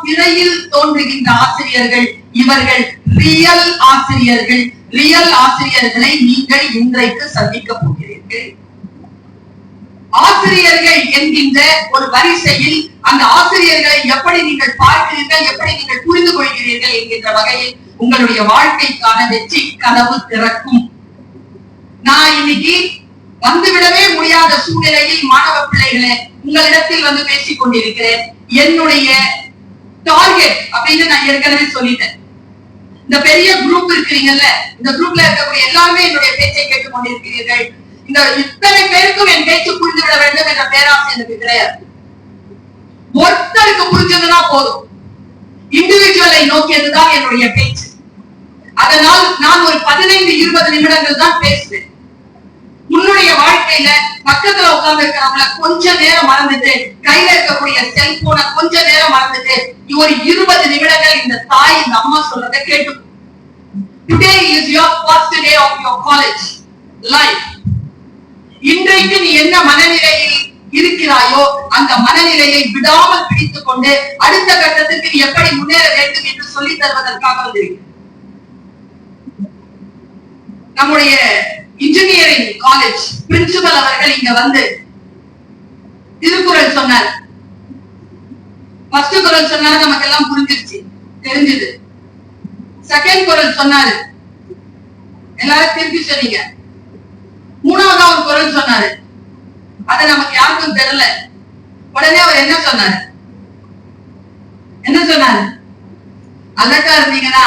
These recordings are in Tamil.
திரையில் தோன்றுகின்ற ஆசிரியர்கள் இவர்கள் ரியல் ஆசிரியர்கள். ரியல் ஆசிரியர்களை நீங்கள் இன்றைக்கு சந்திக்க போகிறீர்கள். ஆசிரியர்கள் என்கின்ற ஒரு வரிசையில் அந்த ஆசிரியர்களை எப்படி நீங்கள் பார்க்கிறீர்கள், எப்படி நீங்கள் புரிந்து கொள்கிறீர்கள் என்கின்ற வகையில் உங்களுடைய வாழ்க்கைக்கான வெற்றி கதவு திறக்கும். நான் இன்னைக்கு வந்துவிடவே முடியாத சூழ்நிலையில் மாணவ பிள்ளைகளே உங்களிடத்தில் வந்து பேசிக் கொண்டிருக்கிறேன். என்னுடைய டார்கெட் அப்படின்னு நான் ஏற்கனவே சொல்லிட்டேன். இந்த பெரிய குரூப் இருக்கிறீங்கல்ல, இந்த குரூப்ல இருக்கக்கூடிய எல்லாருமே என்னுடைய பேச்சை கேட்டுக் கொண்டிருக்கிறீர்கள். இந்த இத்தனை பேருக்கும் என் பேச்சு புரிந்துவிட வேண்டும் என்ற பேராசை எனக்கு கிடையாது. ஒருத்தருக்கு புரிஞ்சதுன்னா போதும். இண்டிவிஜுவலை நோக்கியதுதான் என்னுடைய பேச்சு. அதனால் நான் ஒரு 15-20 நிமிடங்கள் தான் பேசுவேன். உன்னுடைய வாழ்க்கையில பக்கத்துல உட்கார்ந்து இருக்கிறவங்கள கொஞ்ச நேரம் மறந்துட்டு, கையில இருக்கக்கூடிய செல்போனை கொஞ்ச நேரம் மறந்துட்டு ஒரு 20 நிமிடங்கள் இந்த தாய் இந்த அம்மா சொல்றதை கேட்டு. Today is your first day of your college life. இன்றைக்கு நீ என்ன மனநிலையில் இருக்கிறாயோ அந்த மனநிலையை விடாமல் பிடித்துக் கொண்டு அடுத்த கட்டத்துக்கு நீ எப்படி முன்னேற வேண்டும் என்று சொல்லி தருவதற்காக வந்திருக்கிறேன். நம்முடைய இன்ஜினியரிங் காலேஜ் பிரின்சிபல் அவர்கள் இங்க வந்து திருக்குறள் சொன்னார். ஃபர்ஸ்ட் குறள் சொன்னாரு, நமக்கு எல்லாம் புரிஞ்சிருச்சு, தெரிஞ்சது. செகண்ட் குறள் சொன்னாரு, எல்லாரும் திருப்பி சொன்னீங்க. மூணாவதா ஒரு குறள் சொன்னாரு, அது நமக்கு யாருக்கும் தெரியல. உடனே அவர் என்ன சொன்னாரு? அலர்ட்டா இருந்தீங்கன்னா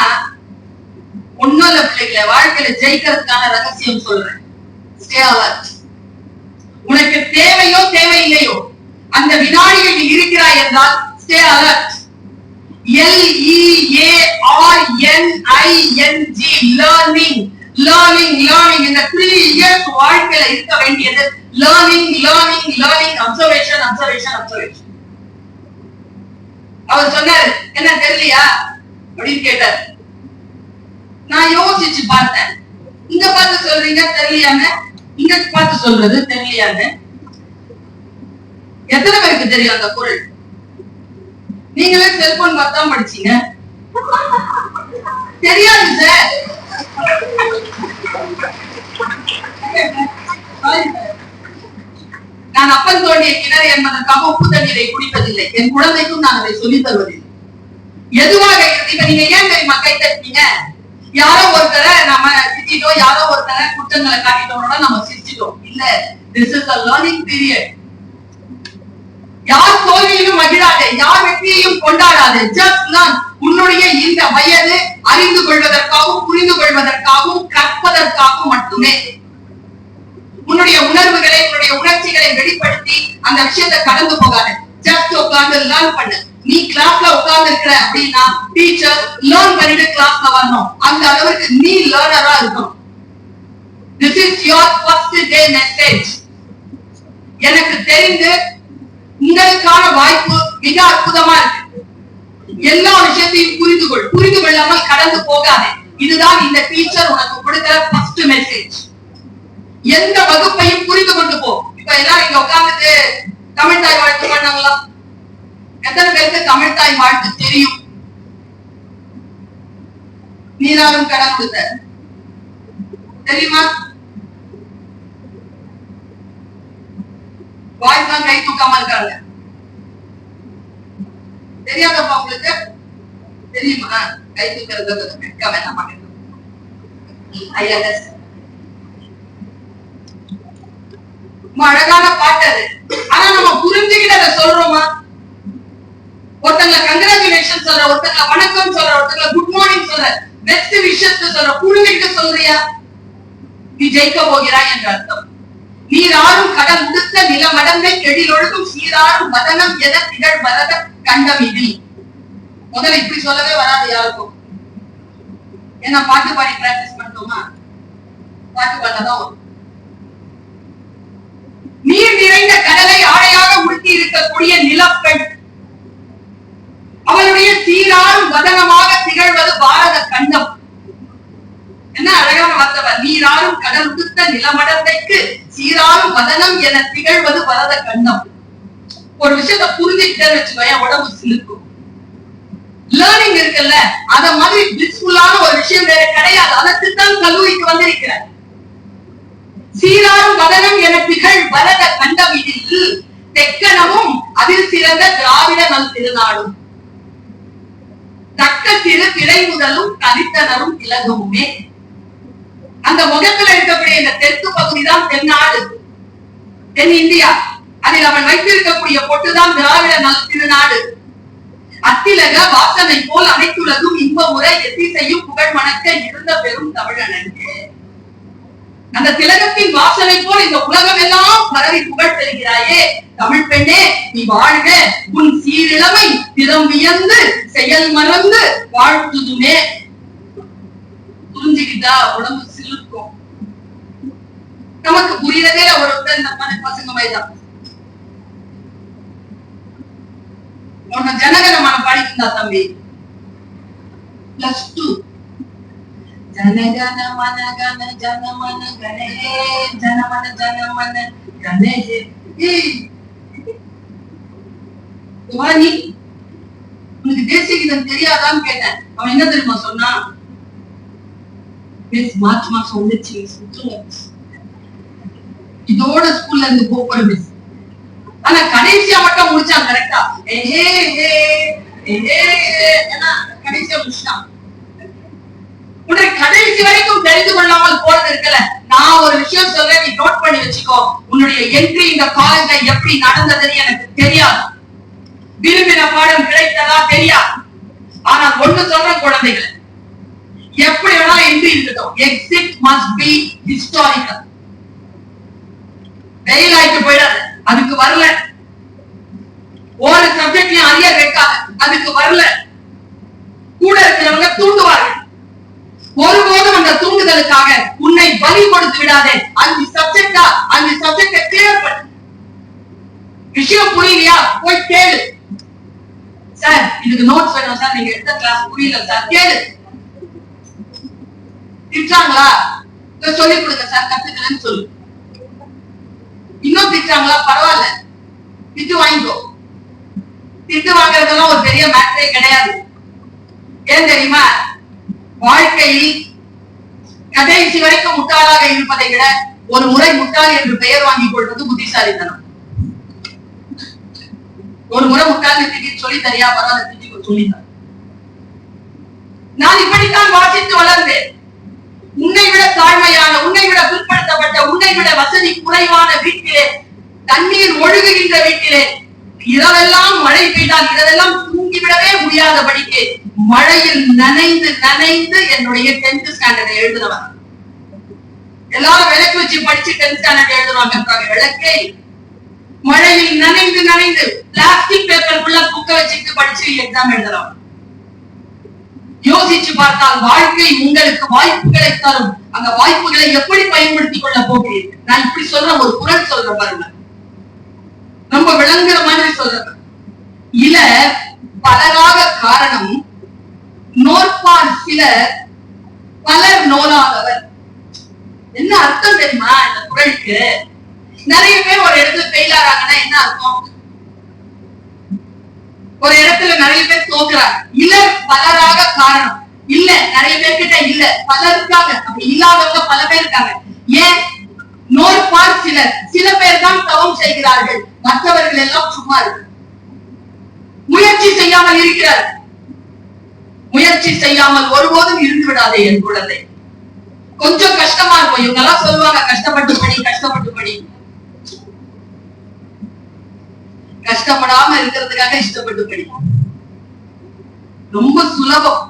ஒண்ணும் இல்ல பிள்ளைகளை, வாழ்க்கையில ஜெயிக்கிறதுக்கான ரகசியம் சொல்றேன். Stay alert. உனக்கு தேவையோ தேவையில்லையோ அந்த வினாடியில் நீ இருக்கிறாய் என்றால் stay alert. LEARNING learning learning learning. இந்த 3 years வாழ்க்கையில இருக்க வேண்டியது learning learning learning, observation observation observation. அவர் சொன்னாரு, என்ன தெரியலையா அப்படின்னு கேட்டார். நான் யோசிச்சு பார்த்தேன். இங்க பார்த்து சொல்றீங்க தெரியலையாங்க, இங்க பார்த்து சொல்றது தெரியலையாங்க. எத்தனை பேருக்கு தெரியும் அந்த குறள்? நீங்களே செல்போன் பார்த்தா படிச்சீங்க. தெரியாது சார். நான் அப்பன் தோண்டிய கிணறு என்பதற்காக உப்பு தண்ணீரை குடிப்பதில்லை. என் குழந்தைக்கும் நான் அதை சொல்லித் தருவதில்லை. எதுவாக இப்ப நீங்க ஏன் தெரியுமா கை தட்டினீங்க? யாரோ ஒருத்தரை நம்ம சிரிச்சிட்டோம், யாரோ ஒருத்தரை குற்றங்களை காட்டிட்டோம்னா நம்ம சிரிச்சிட்டோம். இல்ல, this is a learning period. யார் தோல்வியிலும் மகிழாதே, யார் வெற்றியையும் கொண்டாடாதே. Just learn. உன்னுடைய இந்த வயது அறிந்து கொள்வதற்காகவும் புரிந்து கொள்வதற்காகவும் கற்பதற்காகவும் மட்டுமே. உன்னுடைய உணர்வுகளை, உன்னுடைய உணர்ச்சிகளை வெளிப்படுத்தி அந்த விஷயத்தை கடந்து போகாது. ஜஸ்ட் உட்கார்ந்து லேர்ன் பண்ணு. நீ கிளாஸ்ல உட்கார்ந்து இருக்கிற அப்படின்னா டீச்சர் லேர்ன் பண்ணிட்டு கிளாஸ்ல வரணும். அந்த அளவுக்கு நீ லேர்னரா இருக்கணும். This is your first day message. எனக்கு தெரிந்து உங்களுக்கான வாய்ப்பு மிக அற்புதமா இருக்கு. எல்லா விஷயத்தையும் புரிந்து கொள். புரிந்து கொள்ளாமல் கடந்து போகாதே. இதுதான் இந்த டீச்சர் உனக்கு கொடுக்கிற ஃபர்ஸ்ட் மெசேஜ். எந்த வகுப்பையும் புரிந்து கொண்டு போ. இப்ப எல்லாரும் இங்க உட்கார்ந்துட்டு தமிழ் தாய் வாழ்த்து பண்ணாங்களா? எத்தனை பேருக்கு தமிழ் தாய் வாழ்த்து தெரியும்? நீராலும் கடவுள் தெரியுமா? வாய்ஸ் கை தூக்காம இருக்காங்க. தெரியாதப்பா உங்களுக்கு? தெரியுமா? கை தூக்கிறது வெட்க வேண்டாம். அழகான பாட்டு அது. ஆனா நம்ம புரிஞ்சுக்கிட்டு அதை சொல்றோமா? ஒருத்தங்க கங்க்ராச்சுலேஷன் சொல்ற, ஒருத்தங்க வணக்கம் சொல்ற, ஒருத்தங்க குட் மார்னிங் சொல்ற, பெஸ்ட் விஷஸ் சொல்ற, புரிஞ்சுக்கிட்டு சொல்றியா? நீ ஜெயிக்க போகிறாய் என்ற அர்த்தம். நீராறும் கடல் உடுத்த நிலமடந்தை எழிலொழுகும் சீராறும் வதனம் என திகழ் வரத கண்டம் இதில். முதல்ல இப்படி சொல்லவே வராது யாருக்கும். ஏன்னா பாட்டு பாடி பிராக்டிஸ் பண்ணோமா? பாட்டு பாடதான் வரும். நீர் நிறைந்த கடலை ஆடையாக உடுத்தி இருக்கக்கூடிய நிலப்பெண், அவளுடைய சீராறும் வதனமாக திகழ்வது பாரத கண்டம். என்ன அழகான வார்த்தை! நீராறும் கடல் உடுத்த நிலமடந்தைக்கு சீராறும் வதனம் என திகழ்வது பரத கண்டம். ஒரு விஷயத்த புரிஞ்சுக்கிட்டேன்னு வச்சுக்கோங்க, உடம்பு சிலுக்கும். இருக்குல்ல, அத மாதிரி பிளிஸ்ஃபுல்லான ஒரு விஷயம் வேற கிடையாது. அதற்குத்தான் கல்லூரிக்கு வந்திருக்கிறார். சீராரும் வதனம் என திகழ் வரத கண்டவிதில் தெக்கனமும் அதில் சிறந்த திராவிட நல் திருநாடும் தக்க திரு திரை முதலும் கலித்தனரும் இலகுமே. அந்த முகத்துல இருக்கக்கூடிய இந்த தெற்கு பகுதிதான் தென்னாடு, தென் இந்தியா. அதில் அவன் வைத்திருக்கக்கூடிய பொட்டுதான் திராவிட நல் திருநாடு. அத்திலக வாசனை போல் அனைத்துலகும் இன்ப முறை எத்திசையும் புகழ் மணக்க இருந்த பெரும் தமிழன். அந்த திலகத்தின் வாசனை போல் இந்த உலகம் எல்லாம் பரவி புகழ் பெறுகிறாயே தமிழ் பெண்ணே, நீ வாழ்க. உன் சீரிழமை திறம் வியந்து செயல் மறந்து வாழ்த்துதுமே. புரிஞ்சுக்கிட்டா உடம்பு சிலிர்க்கும். நமக்கு புரியறதே ஒருத்தர் இந்த பசங்க மாதிரிதான். உன்ன ஜனகணமான பாடிக்கிட்டா தம்பி, +2 ஜனகண மன கண ஜனமன கணே ஜனமன ஜனமன கணே. நீ உனக்கு தேசிய கீதம் தெரியாதான்னு கேட்டேன். அவன் என்ன தெரியுமா சொன்னான்? மார்ச் மாசம் வந்துச்சு, இதோட ஸ்கூல்ல இருந்து போற மிஸ். ஆனா கடைசியா மட்டும் முடிச்சான் கரெக்டா. கடைசியா முடிச்சான். உன்னை கடைசி வரைக்கும் தெரிந்து கொள்ளாமல் போறது இருக்கல. நான் ஒரு விஷயம் சொல்றேன், நீ நோட் பண்ணி வச்சுக்கோ. உன்னுடைய என்ட்ரி இந்த காலேஜ்ல எப்படி நடந்ததுன்னு எனக்கு தெரியாது. விரும்பின பாடம் கிடைத்ததா தெரியாது. ஆனால் ஒண்ணு சொல்றேன் குழந்தைகள், எப்படி வேணா என்ட்ரி இருக்கட்டும், exit must be historical. Fail ஆயிட்டு போயிடாது, அதுக்கு வரல. ஒரு சப்ஜெக்ட்லயும் அரியர் வைக்காது, அதுக்கு வரல. கூட இருக்கிறவங்க தூண்டுவார்கள். ஒருபோதும் அந்த தூண்டுதலுக்காக உன்னை பலி கொடுத்து விடாதே. அந்த சப்ஜெக்டா, அந்த சப்ஜெக்ட கிளியர் பண்ணு. விஷயம் புரியலையா போய் கேளு. சார் இதுக்கு நோட்ஸ் வேணும் சார், நீங்க எடுத்த கிளாஸ் புரியல சார், கேளு. திட்டாங்களா சொல்லி கொடுங்க சார், கத்துக்கலன்னு சொல்லு. இன்னும் திட்டாங்களா பரவாயில்ல, திட்டு வாங்கிக்கோ. திட்டு வாங்குறதெல்லாம் ஒரு பெரிய மேட்டரே கிடையாது. ஏன் தெரியுமா? வாழ்க்கையில் கடைசி வரைக்கும் முட்டாளாக இருப்பதை விட ஒரு முறை முட்டாள் என்று பெயர் வாங்கிக் கொள்வது புத்திசாலித்தனம். ஒரு முறை முட்டாள் திடீர்னு சொல்லி தரியா, பரவாயில்ல திட்டி சொல்லித்தான். நான் இப்படித்தான் வாசித்து வளர்ந்தேன். உன்னை விட தாழ்மையான, உன்னை விட பிற்படுத்தப்பட்ட, உன்னை விட வசதி குறைவான வீட்டிலே, தண்ணீர் ஒழுகுகின்ற வீட்டிலே, இரவெல்லாம் மழை பெய்தால் இரவெல்லாம் தூங்கிவிடவே முடியாதபடிக்கு மழையில் நனைந்து நனைந்து என்னுடைய 10th ஸ்டாண்டர்ட் எழுதுனவன். எல்லாரும் விளக்கு வச்சு படிச்சு 10th ஸ்டாண்டர்ட் எழுதுவாங்க. விளக்கே மழையில் நனைந்து நனைந்து பிளாஸ்டிக் பேப்பருக்குள்ள புக்க வச்சுட்டு படிச்சு எக்ஸாம் எழுதுறவன். யோசிச்சு பார்த்தால் வாழ்க்கை உங்களுக்கு வாய்ப்புகளை தரும். அந்த வாய்ப்புகளை எப்படி பயன்படுத்திக் கொள்ள போகிறீர்கள்? நான் இப்படி சொல்ற ஒரு குரல் சொல்ற பாருங்க, ரொம்ப விளங்குற மாதிரி சொல்றேன். இல பலராக காரணம் நோற்பால் சிலர் பலர் நோலாதவர். என்ன அர்த்தம் தெரியுமா இந்த குரலுக்கு? நிறைய பேர் ஒரு இடத்துல ஃபெயில் ஆறாங்கன்னா என்ன அர்த்தம்? ஒரு இடத்துல நிறைய பேர் தோக்குறாங்க. இலர் பலராக காரணம். இல்ல நிறைய பேர்கிட்ட இல்ல, பலருக்காக. அப்படி இல்லாதவங்க பல பேர் இருக்காங்க. ஏன்? நோற்பால் சிலர், சில பேர் தான் தவம் செய்கிறார்கள், மற்றவர்கள் எல்லாம் சும்மா இருக்கு. முயற்சி செய்யாமல் இருக்கிறார். முயற்சி செய்யாமல் ஒருபோதும் இருந்து விடாதே என் குழந்தை. கொஞ்சம் கஷ்டமா இருக்கும். இவங்க எல்லாம் சொல்லுவாங்க கஷ்டப்பட்டு படி, கஷ்டப்பட்டு படி. கஷ்டப்படாம இருக்கிறதுக்காக இஷ்டப்பட்டு படி. ரொம்ப சுலபம்.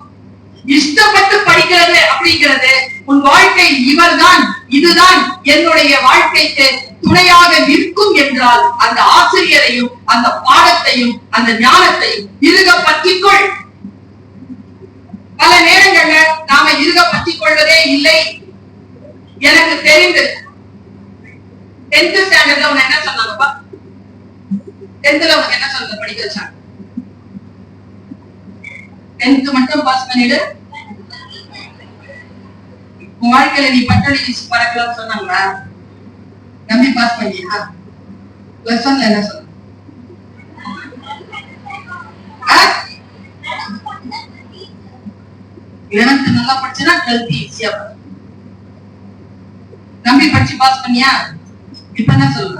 இஷ்டப்பட்டு படிக்கிறது அப்படிங்கிறது உன் வாழ்க்கை இவர்தான், இதுதான் என்னுடைய வாழ்க்கைக்கு துணையாக நிற்கும் என்றால் அந்த ஆசிரியரையும் அந்த பாடத்தையும் அந்த ஞானத்தையும் இருக பற்றிக்கொள். பல நேரங்கள்ல நாம இருக பற்றிக் கொள்வதே இல்லை. எனக்கு தெரிந்து 10th ஸ்டாண்டர்ட்ல உன்னை என்ன சொன்னாங்கப்பா? 10th உனக்கு என்ன சொன்ன படிக்க வச்சாங்க? 10th மட்டும் பாஸ் பண்ணிடு, உன் வாழ்க்கையில நீ பட்டணி வீசி பறக்கலாம் சொன்னாங்களா? நம்பி பாஸ் பண்ணியா? +1ல என்ன சொன்ன? 11th நல்லா படிச்சா 12th ஈஸியா வரும். நம்பி படிச்சு பாஸ் பண்ணியா? இப்ப என்ன சொல்ற?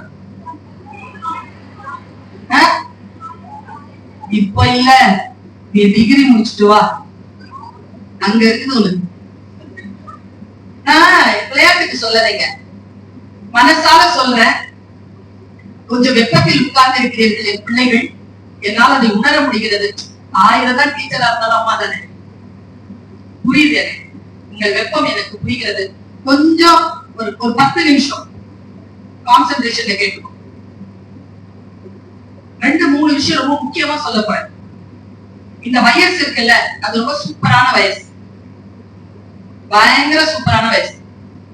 இப்ப இல்ல, நீ டிகிரி முடிச்சுட்டு வா, அங்க இருக்குது ஒண்ணு. விளையாட்டுக்கு சொல்லலைங்க, மனசால சொல்றேன். கொஞ்சம் வெப்பத்தில் உட்கார்ந்து இருக்கிறீர்கள் என் பிள்ளைகள், என்னால் அதை உணர முடிகிறது. 1000 தான் டீச்சரா இருந்தாலும் அம்மா தானே, புரியுது எனக்கு. உங்கள் வெப்பம் எனக்கு புரிகிறது. கொஞ்சம் ஒரு 10 நிமிஷம் கான்சென்ட்ரேஷன்ல கேட்கும். 2-3 விஷயம் ரொம்ப முக்கியமா சொல்ல போறேன். இந்த வயசு இருக்குல்ல, அது ரொம்ப சூப்பரான வயசு, பயங்கர சூப்பரான வயசு.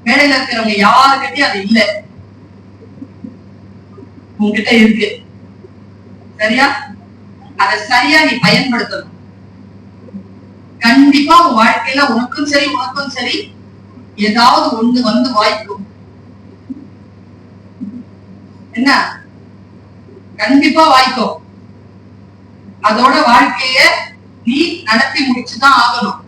மேடையில இருக்கிறவங்க யாருக்கிட்டையும் அது இல்ல, உங்ககிட்ட இருக்கு. சரியா? அதை சரியா நீ பயன்படுத்தணும். கண்டிப்பா உன் வாழ்க்கையில உனக்கும் சரி ஏதாவது ஒண்ணு வந்து வாய்க்கும். என்ன? கண்டிப்பா வாய்க்கும். அதோட வாழ்க்கைய நீ நடத்தி முடிச்சுதான் ஆகணும்.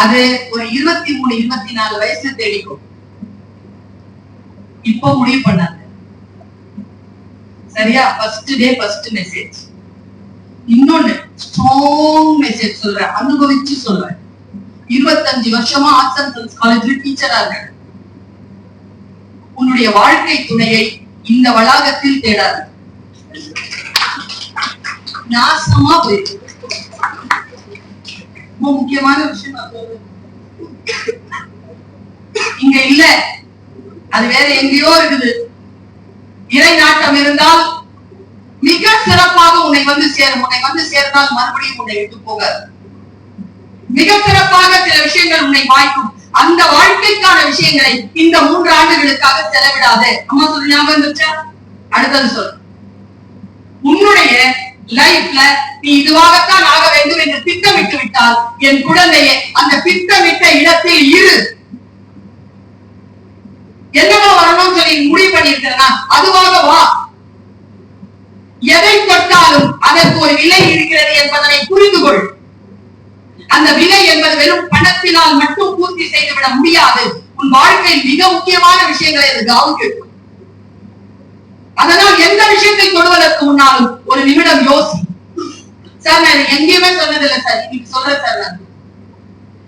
அது ஒரு 23-24 வயசு தேடிக்கும். இப்போ முடிவு பண்ணாங்க. சரியா? First day first message. இன்னொன்னு ஸ்ட்ராங் மெசேஜ் சொல்றேன், அனுபவிச்சு சொல்றேன். 25 வருஷமா ஆர்ட்ஸ் அண்ட் சயின்ஸ் காலேஜ்ல டீச்சரா இருக்க உன்னுடைய வாழ்க்கை துணையை இந்த வளாகத்தில் தேடாது. நாசமா போயிருக்கு. ரொம்ப முக்கியமான விஷயம் நான் சொல்றேன், இங்க இல்ல, அது வேற எங்கேயோ இருக்குது. இறை நாட்டம் இருந்தால் மிக சிறப்பாக உன்னை வந்து சேரும். உன்னை வந்து சேர்ந்தால் மறுபடியும் உன்னை விட்டு போகாது. மிக சிறப்பாக சில விஷயங்கள் உன்னை வாய்க்கும். அந்த வாழ்க்கைக்கான விஷயங்களை இந்த 3 ஆண்டுகளுக்காக செலவிடாது. அம்மா சொல்லி ஞாபகம் இருந்துச்சா? அடுத்தது சொல். உன்னுடைய லைஃப்ல நீ இதுவாகத்தான் ஆக வேண்டும் என்று திட்டமிட்டு விட்டால், என் குழந்தையே, அந்த திட்டமிட்ட இடத்தில் இரு. என்னவோ வரணும்னு சொல்லி முடிவு பண்ணிருக்கிறனா அதுவாக வா. எதை தொட்டாலும் அதற்கு ஒரு விலை இருக்கிறது என்பதனை புரிந்து கொள். அந்த விலை என்பது வெறும் பணத்தினால் மட்டும் பூர்த்தி செய்துவிட முடியாது. உன் வாழ்க்கையில் மிக முக்கியமான விஷயங்களை அது கவனிக்கும். அதனால் எந்த விஷயத்தை தொடுவதற்கு முன்னாலும் ஒரு நிமிடம் யோசி. சார், நான் எங்கேயுமே சொன்னதில்லை சார், இன்னைக்கு சொல்றேன் சார். நான்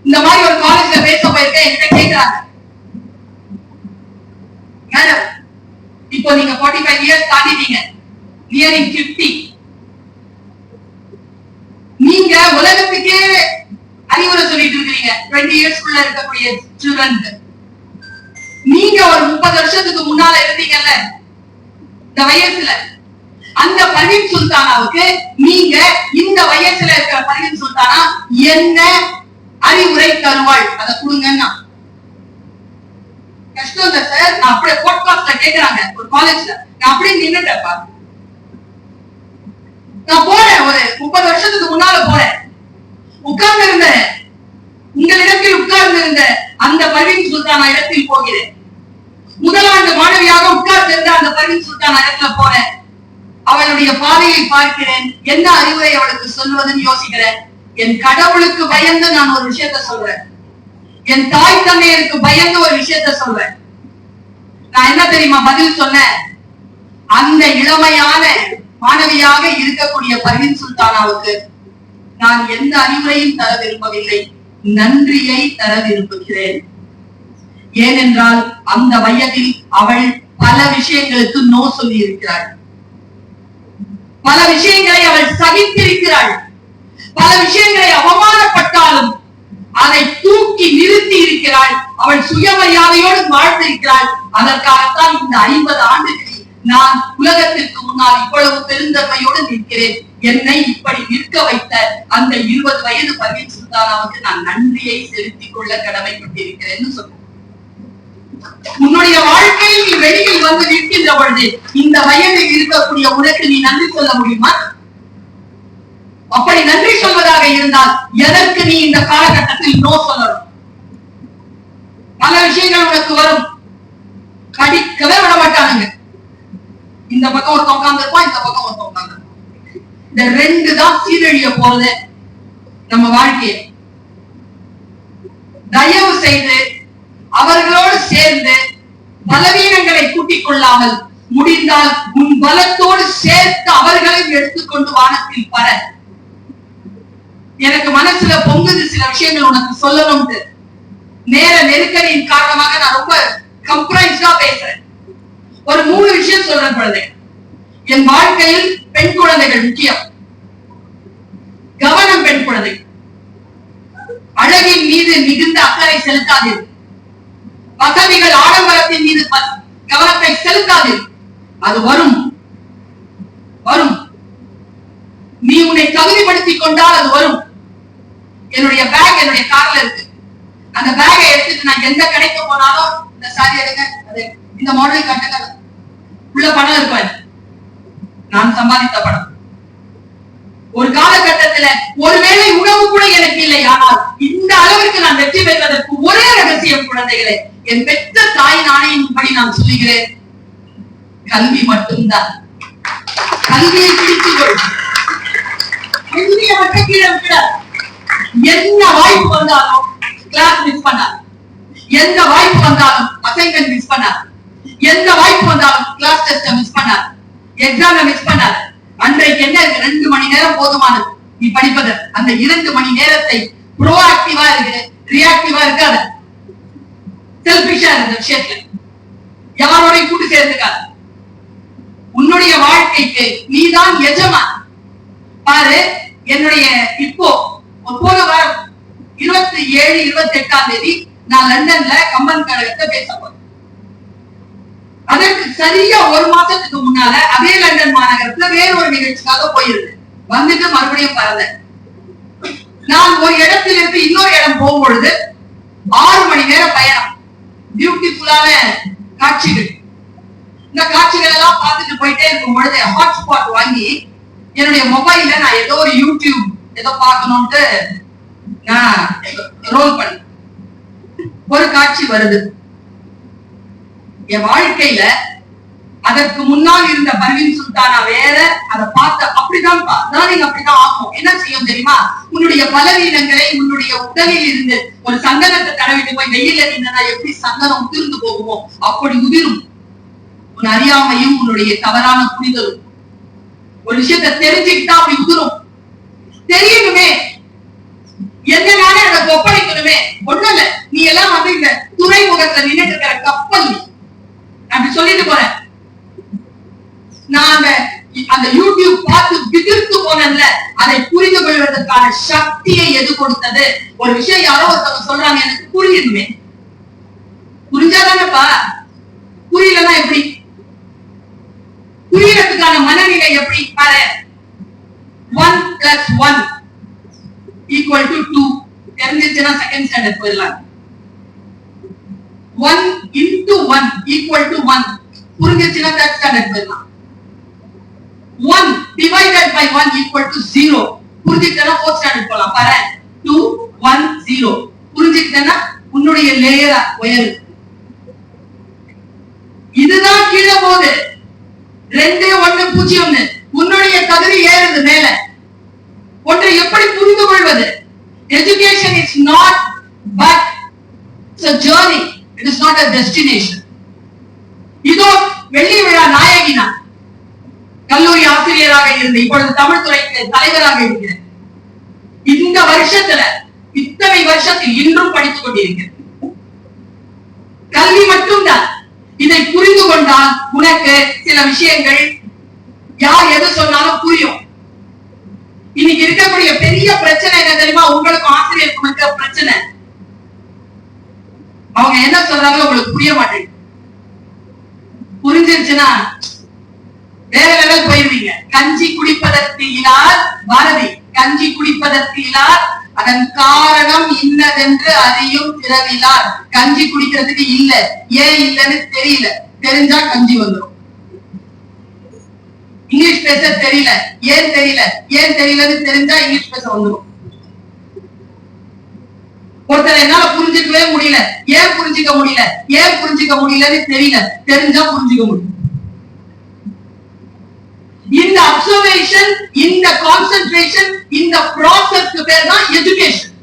இந்த மாதிரி ஒரு காலேஜ்ல பேச போயிருக்கேன். என்கிட்ட கேட்கிறாங்க, மேடம் இப்போ நீங்க 45 இயர்ஸ் தாண்டிட்டீங்க, நியரிங் 50, நீங்க உலகத்துக்கே அறிவுரை சொல்லிட்டு இருக்கிறீங்க 20 இயர்ஸ்க்குள்ள இருக்கக்கூடிய ஸ்டூடெண்ட். நீங்க ஒரு 30 வருஷத்துக்கு முன்னால இருந்தீங்கல்ல இந்த வயசுல, அந்த பர்வீன் சுல்தானாவுக்கு நீங்க இந்த வயசுல இருக்கிற பர்வீன் சுல்தானா என்ன அறிவுரை தருவாள்? அதை கொடுங்கன்னா கஷ்டம் இல்ல சார். நான் அப்படியே போட்காஸ்ட்ல கேக்குறாங்க ஒரு காலேஜ்ல, நான் அப்படியே நின்னுட்டேன்ப்பா. நான் போறேன், ஒரு 30 வருஷத்துக்கு முன்னால போறேன், உட்கார்ந்து இருந்தேன், உங்களிடத்தில் உட்கார்ந்து இருந்த அந்த பர்வீன் சுல்தானா இடத்தில் போகிறேன். முதலாண்டு மாணவியாக உட்கார்ந்து இருந்த அந்த பர்வீன் சுல்தானா இடத்துல போறேன். அவளுடைய பாதையை பார்க்கிறேன், என்ன அறிவுரை அவளுக்கு சொல்வதுன்னு யோசிக்கிறேன். என் கடவுளுக்கு பயந்து நான் ஒரு விஷயத்த சொல்றேன், என் தாய் தந்தையருக்கு பயந்து ஒரு விஷயத்த சொல்றேன். நான் என்ன தெரியுமா பதில் சொன்னேன்? அந்த இளமையான மாணவியாக இருக்கக்கூடிய பர்வீன் சுல்தானாவுக்கு நான் எந்த அறிவுரையும் தர விரும்பவில்லை, நன்றியை தர விரும்புகிறேன். ஏனென்றால் அந்த வயதில் அவள் பல விஷயங்களுக்கு நோ சொல்லி இருக்கிறாள், பல விஷயங்களை அவள் சகித்திருக்கிறாள், பல விஷயங்களை அவமானப்பட்டாலும் அதை தூக்கி நிறுத்தி இருக்கிறாள். அவள் சுயமரியாதையோடு வாழ்ந்திருக்கிறாள். அதற்காகத்தான் இந்த 50 ஆண்டுகளில் நான் உலகத்திற்கு முன்னால் இவ்வளவு பெருந்தன்மையோடு நிற்கிறேன். என்னை இப்படி நிற்க வைத்த அந்த 20 வயது பர்வீன் சுல்தானாவுக்கு நான் நன்றியை செலுத்திக் கொள்ள கடமைப்பட்டிருக்கிறேன்னு சொன்னேன். உன்னுடைய வாழ்க்கையில் நீ வெளியில் வந்து நிற்கின்ற பொழுது இந்த வயதில் இருக்கக்கூடிய உனக்கு நீ நன்றி சொல்ல முடியுமா? அப்படி நன்றி சொல்வதாக இருந்தால் எதற்கு நீ இந்த காலகட்டத்தில் நோ சொல்லணும்? பல விஷயங்கள் உனக்கு வரும், கடிக்கவே விட மாட்டானுங்க. இந்த பக்கம் ஒரு உட்கார்ந்து இருப்பான், இந்த பக்கம் ஒரு உட்கார்ந்து இருப்பான். இந்த 2 தான் சீரழிய போறது நம்ம வாழ்க்கையை. தயவு செய்து அவர்களோடு சேர்ந்து பலவீனங்களை கூட்டிக் கொள்ளாமல் முடிந்தால் உன் பலத்தோடு சேர்த்து அவர்களையும் எடுத்துக்கொண்டு வானத்தில் பர. எனக்கு மனசுல பொங்குது சில விஷயங்கள் உனக்கு சொல்லணும்னு. நேர நெருக்கடியின் காரணமாக நான் ரொம்ப கம்ப்ரைஸ்டா பேசுறேன். ஒரு 3 விஷயம் சொல்றேன். குழந்தை, என் வாழ்க்கையில் பெண் குழந்தைகள் முக்கியம். கவனம் பெண் குழந்தை. அழகின் மீது மிகுந்த அக்கறை செலுத்தாதீர்கள். வசதிகள் ஆடம்பரத்தின் மீது கவனத்தை செலுத்தாதீர்கள். அது வரும் வரும். நீ உன்னை தகுதிப்படுத்திக் கொண்டால் அது வரும். என்னுடைய பேக் என்னுடைய கார்ல இருக்கு. அந்த பேக்கை எடுத்துட்டு நான் எந்த கடைக்கு போனாலும் இந்த சாரி எடுங்க, இந்த மாடல் கட்டுங்க, உள்ள பணம் இருப்பாரு. நான் சம்பாதித்த பணம். ஒரு காலகட்டத்துல ஒருவேளை உணவு கூட எனக்கு இல்லை. ஆனால் இந்த அளவிற்கு நான் வெற்றி பெறுவதற்கு ஒரே ரகசியம் குழந்தைகளே, என் பெற்ற தாய் நாணயின்படி நான் சொல்லுகிறேன், கல்வி மட்டும்தான். கல்வியை பிடித்துக்கொள். கல்வியை மட்டும் கீழே விட. என்ன வாய்ப்பு வந்தாலும் கிளாஸ் மிஸ் பண்ணார். எந்த வாய்ப்பு வந்தாலும் அசைன்மெண்ட் மிஸ் பண்ணார். எந்த வாய்ப்பு வந்தாலும் கிளாஸ் டெஸ்ட் மிஸ் பண்ணார். எக்ஸாம் மிஸ் பண்ணார். அன்றைக்கு என்ன இருக்கு? 2 மணி நேரம் போதுமானது நீ படிப்பது. அந்த 2 மணி நேரத்தை ப்ரோஆக்டிவா இருக்கு, ரியாக்டிவா இருக்காத. செல்ஃபிஷா இருந்த விஷயத்துல யாரோட கூட்டு சேர்ந்துக்காத. உன்னுடைய வாழ்க்கைக்கு நீதான் எஜமான். பாரு, என்னுடைய இப்போ போன வாரம் 27, 28ஆம் தேதி நான் லண்டன்ல கம்பன் கழகத்தை பேச போறேன். அதற்கு சரியா 1 மாசத்துக்கு முன்னால அதே லண்டன் மாநகரத்துல வேற ஒரு நிகழ்ச்சிக்காக போயிருந்தேன். வந்துட்டு மறுபடியும் பறந்தேன். நான் ஒரு இடத்துல இருந்து இன்னொரு இடம் போகும்பொழுது 6 மணி நேரம் பயணம். பியூட்டிஃபுல்லான காட்சிகள். இந்த காட்சிகள் எல்லாம் பார்த்துட்டு போயிட்டே இருக்கும் பொழுது ஹாட்ஸ்பாட் வாங்கி என்னுடைய மொபைல்ல நான் ஏதோ ஒரு யூடியூப் ஏதோ பார்க்கணும்ட்டு நான் ரோல் பண்ண ஒரு காட்சி வருது. என் வாழ்க்கையில அதற்கு முன்னால் இருந்த பர்வீன் சுல்தானா வேற. அதை பார்த்த அப்படிதான் அப்படிதான் ஆகும். என்ன செய்யும் தெரியுமா? உன்னுடைய பலவீனங்களை உன்னுடைய உடலில் இருந்து ஒரு சந்தனத்தை தடவிட்டு போய் வெயில நின்னா எப்படி சந்தனம் உதிர்ந்து போகுமோ அப்படி உதிரும். உன் அறியாமையும் உன்னுடைய தவறான புரிதலும். ஒரு விஷயத்தை தெரிஞ்சுக்கிட்டா அப்படி உதிரும். தெரியணுமே, என்ன நானே அதை ஒப்படைக்கணுமே. ஒண்ணும் இல்ல, நீ எல்லாம் வந்து இந்த துறைமுகத்துல நின்றுட்டு இருக்கிற கப்பல் அப்படி சொல்லிட்டு போறேன். நான் அந்த யூடியூப் பார்த்து விதிர்த்து போனேன்ல, அதை புரிந்து கொள்வதற்கான சக்தியை எது கொடுத்தது? ஒரு விஷயம் யாரோ ஒருத்தவங்க சொல்றாங்க, எனக்கு புரியணுமே. புரிஞ்சாதானப்பா. புரியலன்னா எப்படி? புரியறதுக்கான மனநிலை எப்படி? பாரு, 1 + 1 = 2 தெரிஞ்சிச்சுன்னா செகண்ட் ஸ்டாண்டர்ட் போயிடலாம். 1 × 1 = 1 புரிஞ்சிச்சுன்னா தேர்ட் ஸ்டாண்டர்ட் போயிடலாம். 1 ÷ 1 = 0 புரிஞ்சிட்டனா ஃபோர்த் ஸ்டாண்டர்ட் போலாம். பாரு, 2 1 0 புரிஞ்சிட்டனா உன்னுடைய லேயரா உயரு. இதுதான் கீழே போகுது. 2 1 0 உன்னுடைய கதிரி ஏறுது மேல. ஒன்றை எப்படி புரிந்து கொள்வது? Education is not but it's a journey. It is not a destination. இதோ வெள்ளி விழா நாயகினா கல்லூரி ஆசிரியராக இருந்து இப்பொழுது தமிழ் துறைக்கு தலைவராக இருக்கிறேன். இந்த வருஷத்துல இத்தனை வருஷத்தில் இன்றும் படித்துக் கொண்டிருக்கிறேன். கல்வி மட்டும்தான். இதை புரிந்து கொண்டால் உனக்கு சில விஷயங்கள் யார் எது சொன்னாலும் புரியும். இன்னைக்கு இருக்கக்கூடிய பெரிய பிரச்சனை என்ன தெரியுமா? உங்களுக்கு ஆசிரியருக்கு இருக்க பிரச்சனை. அவங்க என்ன சொல்றாங்களோ உங்களுக்கு புரிய மாட்டேங்குது. புரிஞ்சிருச்சுன்னா வேற லெவல் போயிருவீங்க. கஞ்சி குடிப்பதற்கு இலார் பாரதி, கஞ்சி குடிப்பதற்கு இலார் அதன் காரணம் இன்னதென்று அறியும் பிறவிலார். கஞ்சி குடிக்கிறதுக்கு இல்ல, ஏன் இல்லன்னு தெரியல. தெரிஞ்சா கஞ்சி வந்துடும். இங்கிலீஷ் பேச தெரியல, ஏன் தெரியல, ஏன் தெரியலன்னு தெரிஞ்சா இங்கிலீஷ் பேச வந்துடும். ஒருத்தர் என்னால புரிஞ்சுக்கவே முடியல, ஏன் புரிஞ்சுக்க முடியல, ஏன் புரிஞ்சுக்க முடியலன்னு தெரியல, தெரிஞ்சா புரிஞ்சுக்க முடியும். இந்த அப்சர்வேஷன், இந்த கான்சென்ட்ரேஷன், இந்த ப்ராசஸ்க்கு பேர் தான் எஜுகேஷன்.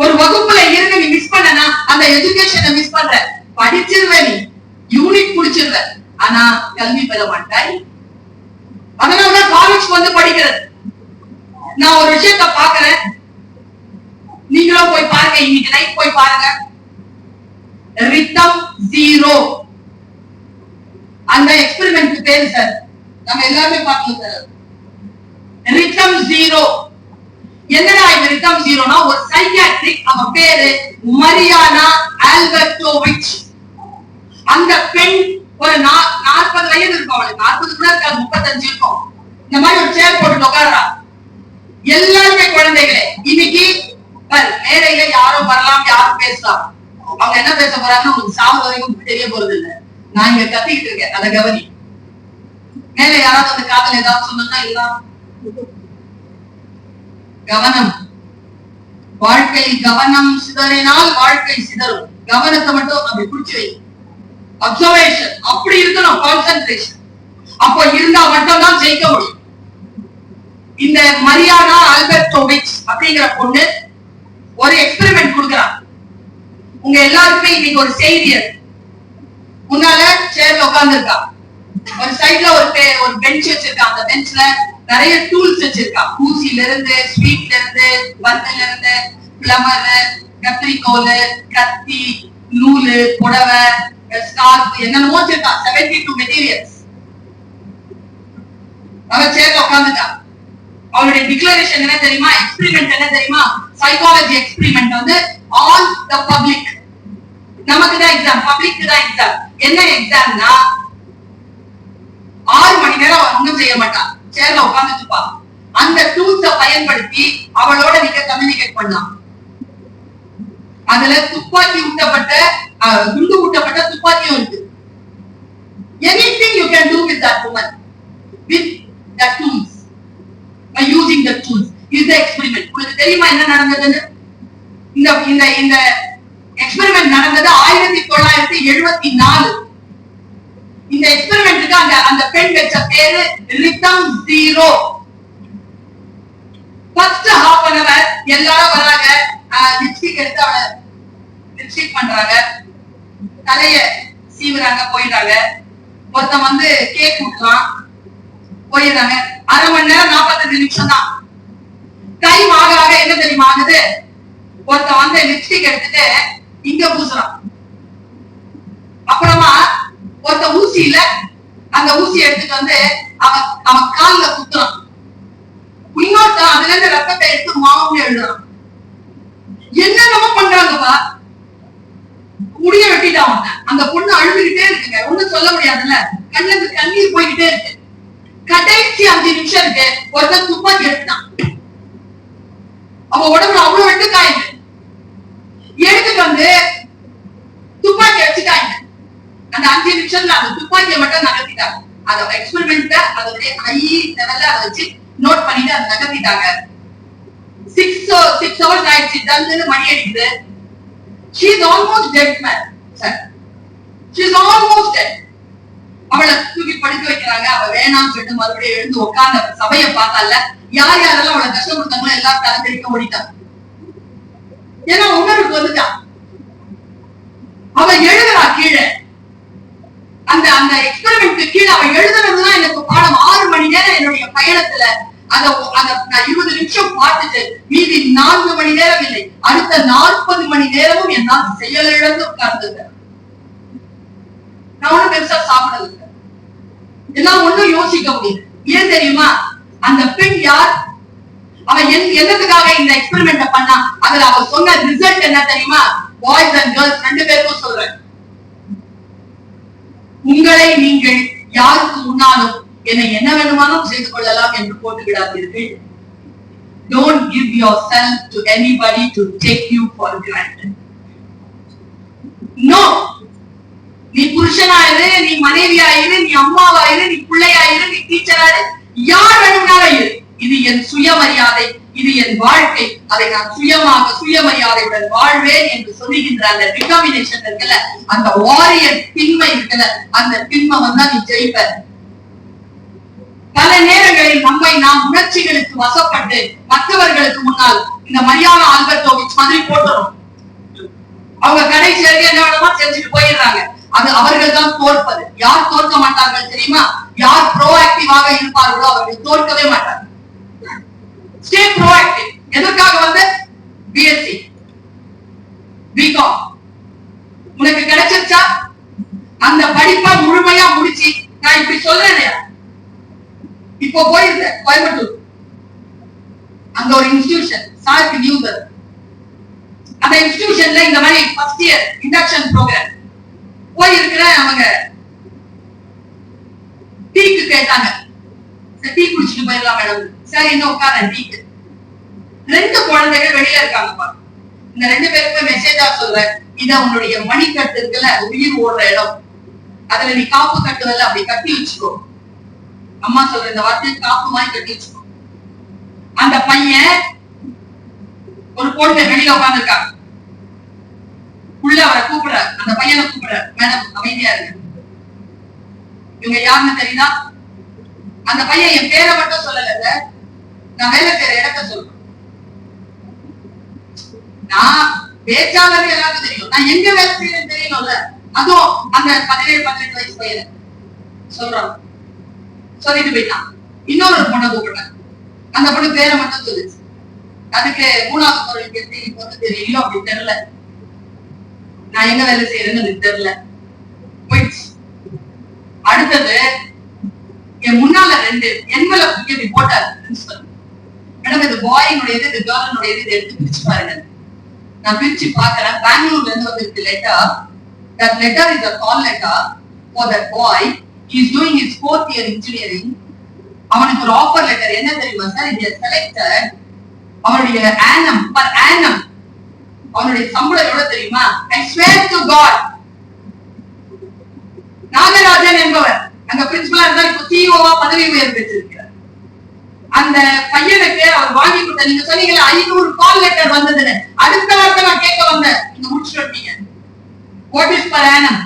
ஒரு மிஸ் பண்ற, படிச்சிருவ, நீ யூனிட் குடிச்சிருவ, ஆனா கல்வி பெற மாட்டாய். அதனாலதான் காலேஜ் வந்து படிக்கிறது. நான் ஒரு விஷயத்த பாக்குறேன், நீங்களும் போய் பாருங்க, இன்னைக்கு நைட் போய் பாருங்க. ரிதம் ஜீரோ அந்த எக்ஸ்பெரிமெண்ட் பேரு சார், நம்ம எல்லாருமே பார்க்கணும் சார். ரிதம் ஜீரோ என்னடா இந்த ரிதம் ஜீரோனா, ஒரு சைக்கியாட்ரிக், அவன் பேரு மரியானா ஆல்பர்டோவிச். அந்த பெண் ஒரு 40 வயது இருக்கும், அவளுக்கு 40 கூட இருக்காது, 35 இருக்கும். இந்த மாதிரி ஒரு சேர் போட்டு உட்கார்றா. எல்லாருமே குழந்தைகளே. இன்னைக்கு மேடையில யாரும் வரலாம், யாரும் பேசலாம். அவங்க என்ன பேச போறாங்கன்னு உங்களுக்கு சாப்பிட வரைக்கும் தெரிய போறது இல்லை. நான் இங்க கத்திக்கிட்டு இருக்கேன், அதை கவனி. மேல யாராவது அந்த காதல் ஏதாவது சொன்னா எல்லாம் கவனம். வாழ்க்கை கவனம் சிதறினால் வாழ்க்கை சிதறும். கவனத்தை மட்டும் அப்படி பிடிச்சு வை. அப்சர்வேஷன் அப்படி இருக்கணும், கான்சென்ட்ரேஷன். அப்போ இருந்தா மட்டும் தான் ஜெயிக்க முடியும். இந்த மரியானா ஆல்பர்டோவிச் அப்படிங்கிற பொண்ணு ஒரு எக்ஸ்பெரிமெண்ட் கொடுக்குறான். உங்க எல்லாருக்குமே இன்னைக்கு ஒரு செய்தி. முன்னால சேர்ல உட்கார்ந்து இருக்கா, ஒரு சைட்ல ஒரு பெஞ்ச் வச்சிருக்கா. அந்த பெஞ்ச்ல நிறைய டூல்ஸ் வச்சிருக்கா. ஊசில இருந்து, ஸ்வீட்ல இருந்து, பந்துல இருந்து, பிளமர், கத்திரிக்கோல், கத்தி, நூலு, புடவை, ஸ்கார்ப், என்னென்னமோ வச்சிருக்கா. 72 மெட்டீரியல்ஸ். அவ சேர்ல உட்கார்ந்துட்டா. அவளுடைய டிக்ளரேஷன் என்ன தெரியுமா? எக்ஸ்பெரிமெண்ட் என்ன தெரியுமா? சைக்காலஜி எக்ஸ்பெரிமெண்ட் வந்து ஆல் தி பப்ளிக். நமக்கு தான் எக்ஸாம், பப்ளிக் தான் எக்ஸாம். என்ன எக்ஸாம்னா 6 மணி நேரம் அவன் ஒண்ணும் செய்ய மாட்டான், சேர்ல உட்கார்ந்துட்டு இருப்பா. அந்த டூல்ஸ பயன்படுத்தி அவளோட நீங்க கம்யூனிகேட் பண்ணலாம். அதுல துப்பாக்கி ஊட்டப்பட்ட, குண்டு ஊட்டப்பட்ட துப்பாக்கியும் இருக்கு. Anything you can do with that woman with the tools, by using the tools is the experiment. உங்களுக்கு தெரியுமா என்ன நடந்ததுன்னு? இந்த எக்ஸ்பெரிமெண்ட் நடந்தது 1974. இந்த எக்ஸ்பெரிமெண்ட்டுக்கு அந்த பெண் வச்ச பேரு rhythm zero. First half an hour எல்லாரும் வராங்க, லிப்ஸ்டிக் எடுத்து அவளை லிப்ஸ்டிக் பண்றாங்க, தலைய சீவுறாங்க, போயிடுறாங்க. ஒருத்தன் வந்து கேக் கொடுக்கலாம், போயிடுறாங்க. அரை மணி நேரம் 45 நிமிஷம் தான். டைம் ஆக ஆக என்ன தெரியுமா ஆகுது? ஒருத்தன் வந்து லிப்ஸ்டிக் எடுத்துட்டு இங்க பூசுறான். அப்புறமா ஒருத்த ஊசியில அந்த ஊசி எடுத்துட்டு வந்து அவன் கால்ல குத்துறான். இன்னொருத்த அதுல இருந்து ரத்தத்தை எடுத்து மாவுன்னு எழுதுறான். என்னென்னமோ பண்றாங்கப்பா. முடிய வெட்டிட்டான். அந்த பொண்ணு அழுதுகிட்டே இருக்குங்க, ஒண்ணும் சொல்ல முடியாதுல்ல, கண்ணுல இருந்து கண்ணீர் போய்கிட்டே இருக்கு. கடைசி 5 நிமிஷம் இருக்கு, ஒருத்தன் துப்பாக்கி எடுத்தான். அவன் உடம்புல அவ்வளவு வெட்டு காயுது. எடுத்துட்டு வந்து துப்பாக்கி வச்சுட்டாங்க. அந்த 5 நிமிஷத்துல அந்த துப்பாக்கியை மட்டும் நகர்த்திட்டாங்க. அந்த எக்ஸ்பெரிமெண்ட்ட அதோட ஹை லெவல்ல அதை வச்சு நோட் பண்ணிட்டு அதை நகர்த்திட்டாங்க. 6 hours ஆயிடுச்சு. தந்துன்னு மணி அடிக்குது. She is almost dead, man. Sir, she is almost dead. அவளை தூக்கி படுக்க வைக்கிறாங்க. அவ வேணாம்னு சொல்லிட்டு மறுபடியும் எழுந்து உட்கார்ந்த சபையை பார்த்தால யார் யாரெல்லாம் அவளை கஷ்டப்படுத்தாங்களோ எல்லாரும் தலைக்கடிக்க ஓடிட்டாங்க. ஏன்னா உணர்வுக்கு வந்துட்டான். அவ எழுதுறா கீழே. அந்த எக்ஸ்பெரிமெண்ட் கீழே அவ எழுதுறதுதான் எனக்கு பாடம். 6 மணி நேரம் என்னுடைய பயணத்துல நான் 20 நிமிஷம் பார்த்துட்டு மீதி 4 மணி நேரம் இல்லை, அடுத்த 40 மணி நேரமும் என்னால் செயலிழந்து உட்கார்ந்து. நான் ஒண்ணும் பெருசா சாப்பிடல, எல்லாம் ஒண்ணும் யோசிக்க முடியும். ஏன் தெரியுமா? அந்த பெண் யார்? அவன் என்னத்துக்காக இந்த எக்ஸ்பெரிமெண்ட் பண்ணா? அதுல அவ சொன்ன ரிசல்ட் என்ன தெரியுமா? பாய்ஸ் அண்ட் கேர்ள்ஸ் 2 பேருக்கும் சொல்றேன், உங்களை நீங்கள் யாருக்கு முன்னாலும் என்னை என்ன வேணுமானும் செய்து கொள்ளலாம் என்று போட்டு விடாதீர்கள். Don't give yourself to anybody to take you for granted. No. நீ புருஷனாயிரு, நீ மனைவியாயிரு, நீ அம்மாவாயிரு, நீ பிள்ளையாயிரு, நீ டீச்சராயிரு, யார் வேணும்னாலும் இரு. இது என் சுயமரியாதை, இது என் வாழ்க்கை, அதை நான் சுயமரியாதையுடன் வாழ்வேன் என்று சொல்லுகின்ற அந்த டிட்டர்மினேஷன் இருக்குல்ல, அந்த வாரியர் திண்மை இருக்குல்ல, அந்த திண்மை வந்தா நீ ஜெயிப்ப. பல நேரங்களில் நம்மை நாம் உணர்ச்சிகளுக்கு வசப்பட்டு மற்றவர்களுக்கு முன்னால் இந்த மரியானா ஆல்பர்டோவிச் மாதிரி போட்டுறோம். அவங்க கடைசி வரைக்கும் என்ன வேணுமோ செஞ்சுட்டு போயிடுறாங்க. அது அவர்கள் தான் தோற்பது. யார் தோற்க மாட்டார்கள் தெரியுமா? யார் ப்ரோஆக்டிவாக இருப்பார்களோ அவர்கள் தோற்கவே மாட்டார்கள். Stay proactive. எதற்காக வந்து பிஎஸ்சி பிகாம் உனக்கு கிடைச்சிருச்சா? அந்த படிப்பை முழுமையா முடிச்சு, நான் இப்படி சொல்றேன், இப்போ போயிருந்தேன் கோயம்புத்தூர், அங்க ஒரு இன்ஸ்டிடியூஷன் சார்க்கு நியூஸ். அந்த இன்ஸ்டிடியூஷன்ல இந்த மாதிரி ஃபர்ஸ்ட் இயர் இண்டக்ஷன் ப்ரோக்ராம் போயிருக்கிறேன். அவங்க டீக்கு கேட்டாங்க, டீ குடிச்சிட்டு போயிடலாம் மேடம். சரி, என்ன உட்கார டீக்கு. 2 குழந்தைகள் வெளியில இருக்காங்க. இந்த 2 பேருக்குமே மெசேஜா சொல்றேன், இத உன்னுடைய மணிக்கட்டு இருக்குல்ல, உயிர் ஓடுற இடம், அதுல நீ காப்பு கட்டுவதில்ல, அப்படி கட்டி வச்சுக்கோ. அம்மா சொல்ற இந்த வார்த்தையை காப்பு மாதிரி கட்டி வச்சுக்கோ. அந்த பையன் ஒரு பொண்ணு வெளியில உட்கார்ந்துருக்காங்க. உள்ள அவரை கூப்பிடுற, அந்த பையனை கூப்பிடுற, மேடம் அமைதியா இருக்கு. இவங்க யாருன்னு தெரியுதா? அந்த பையன் என் பேரை மட்டும் சொல்லல, நான் வேலை செய்யற இடத்த சொல்றேன். நான் பேச்சாளர் எல்லாருக்கும் தெரியும், நான் எங்க வேலை செய்யறேன்னு தெரியணும்ல. அதுவும் அந்த 17-18 வயசு பையன் சொல்றான். சொல்லிட்டு போயிட்டான். இன்னொரு பொண்ணை கூப்பிடுறேன், அந்த பொண்ணு பேரை மட்டும் சொல்லுச்சு. அதுக்கு 3வது குரல் கேட்டு இப்போ தெரியல, அப்படி தெரியல, நான் எங்க வேலை செய்யறேன்னு எனக்கு தெரியல, போயிடுச்சு. அடுத்தது என் முன்னால 2 என்வலப் போட்டாரு பிரின்சிபல். மேடம் இது பாயினுடையது, இது கேர்ளுடையது, இதை எடுத்து பிரிச்சு பாருங்க. நான் பிரிச்சு பாக்குறேன். பெங்களூர்ல இருந்து வந்திருக்கு letter. That letter is a call letter for that boy. He is doing his 4th year engineering. அவனுக்கு ஒரு ஆஃபர் லெட்டர். என்ன தெரியுமா சார்? he has selected அவனுடைய annum per annum, அவனுடைய சம்பளம் எவ்வளவு தெரியுமா? I swear to God, Nagarajan என்பவர் அங்க பிரின்சிபலா இருந்தா இப்ப சிஇஓவா பதவி உயர்வு பெற்றிருக்கிறார். அந்த பையனுக்கு அவர் வாங்கி கொடுத்த, நீங்க சொன்னீங்களா 500 கால் லெட்டர் வந்ததுன்னு, அடுத்த வார்த்தை நான் கேட்க வந்தேன், நீங்க முடிச்சுட்டீங்க. What is per annum?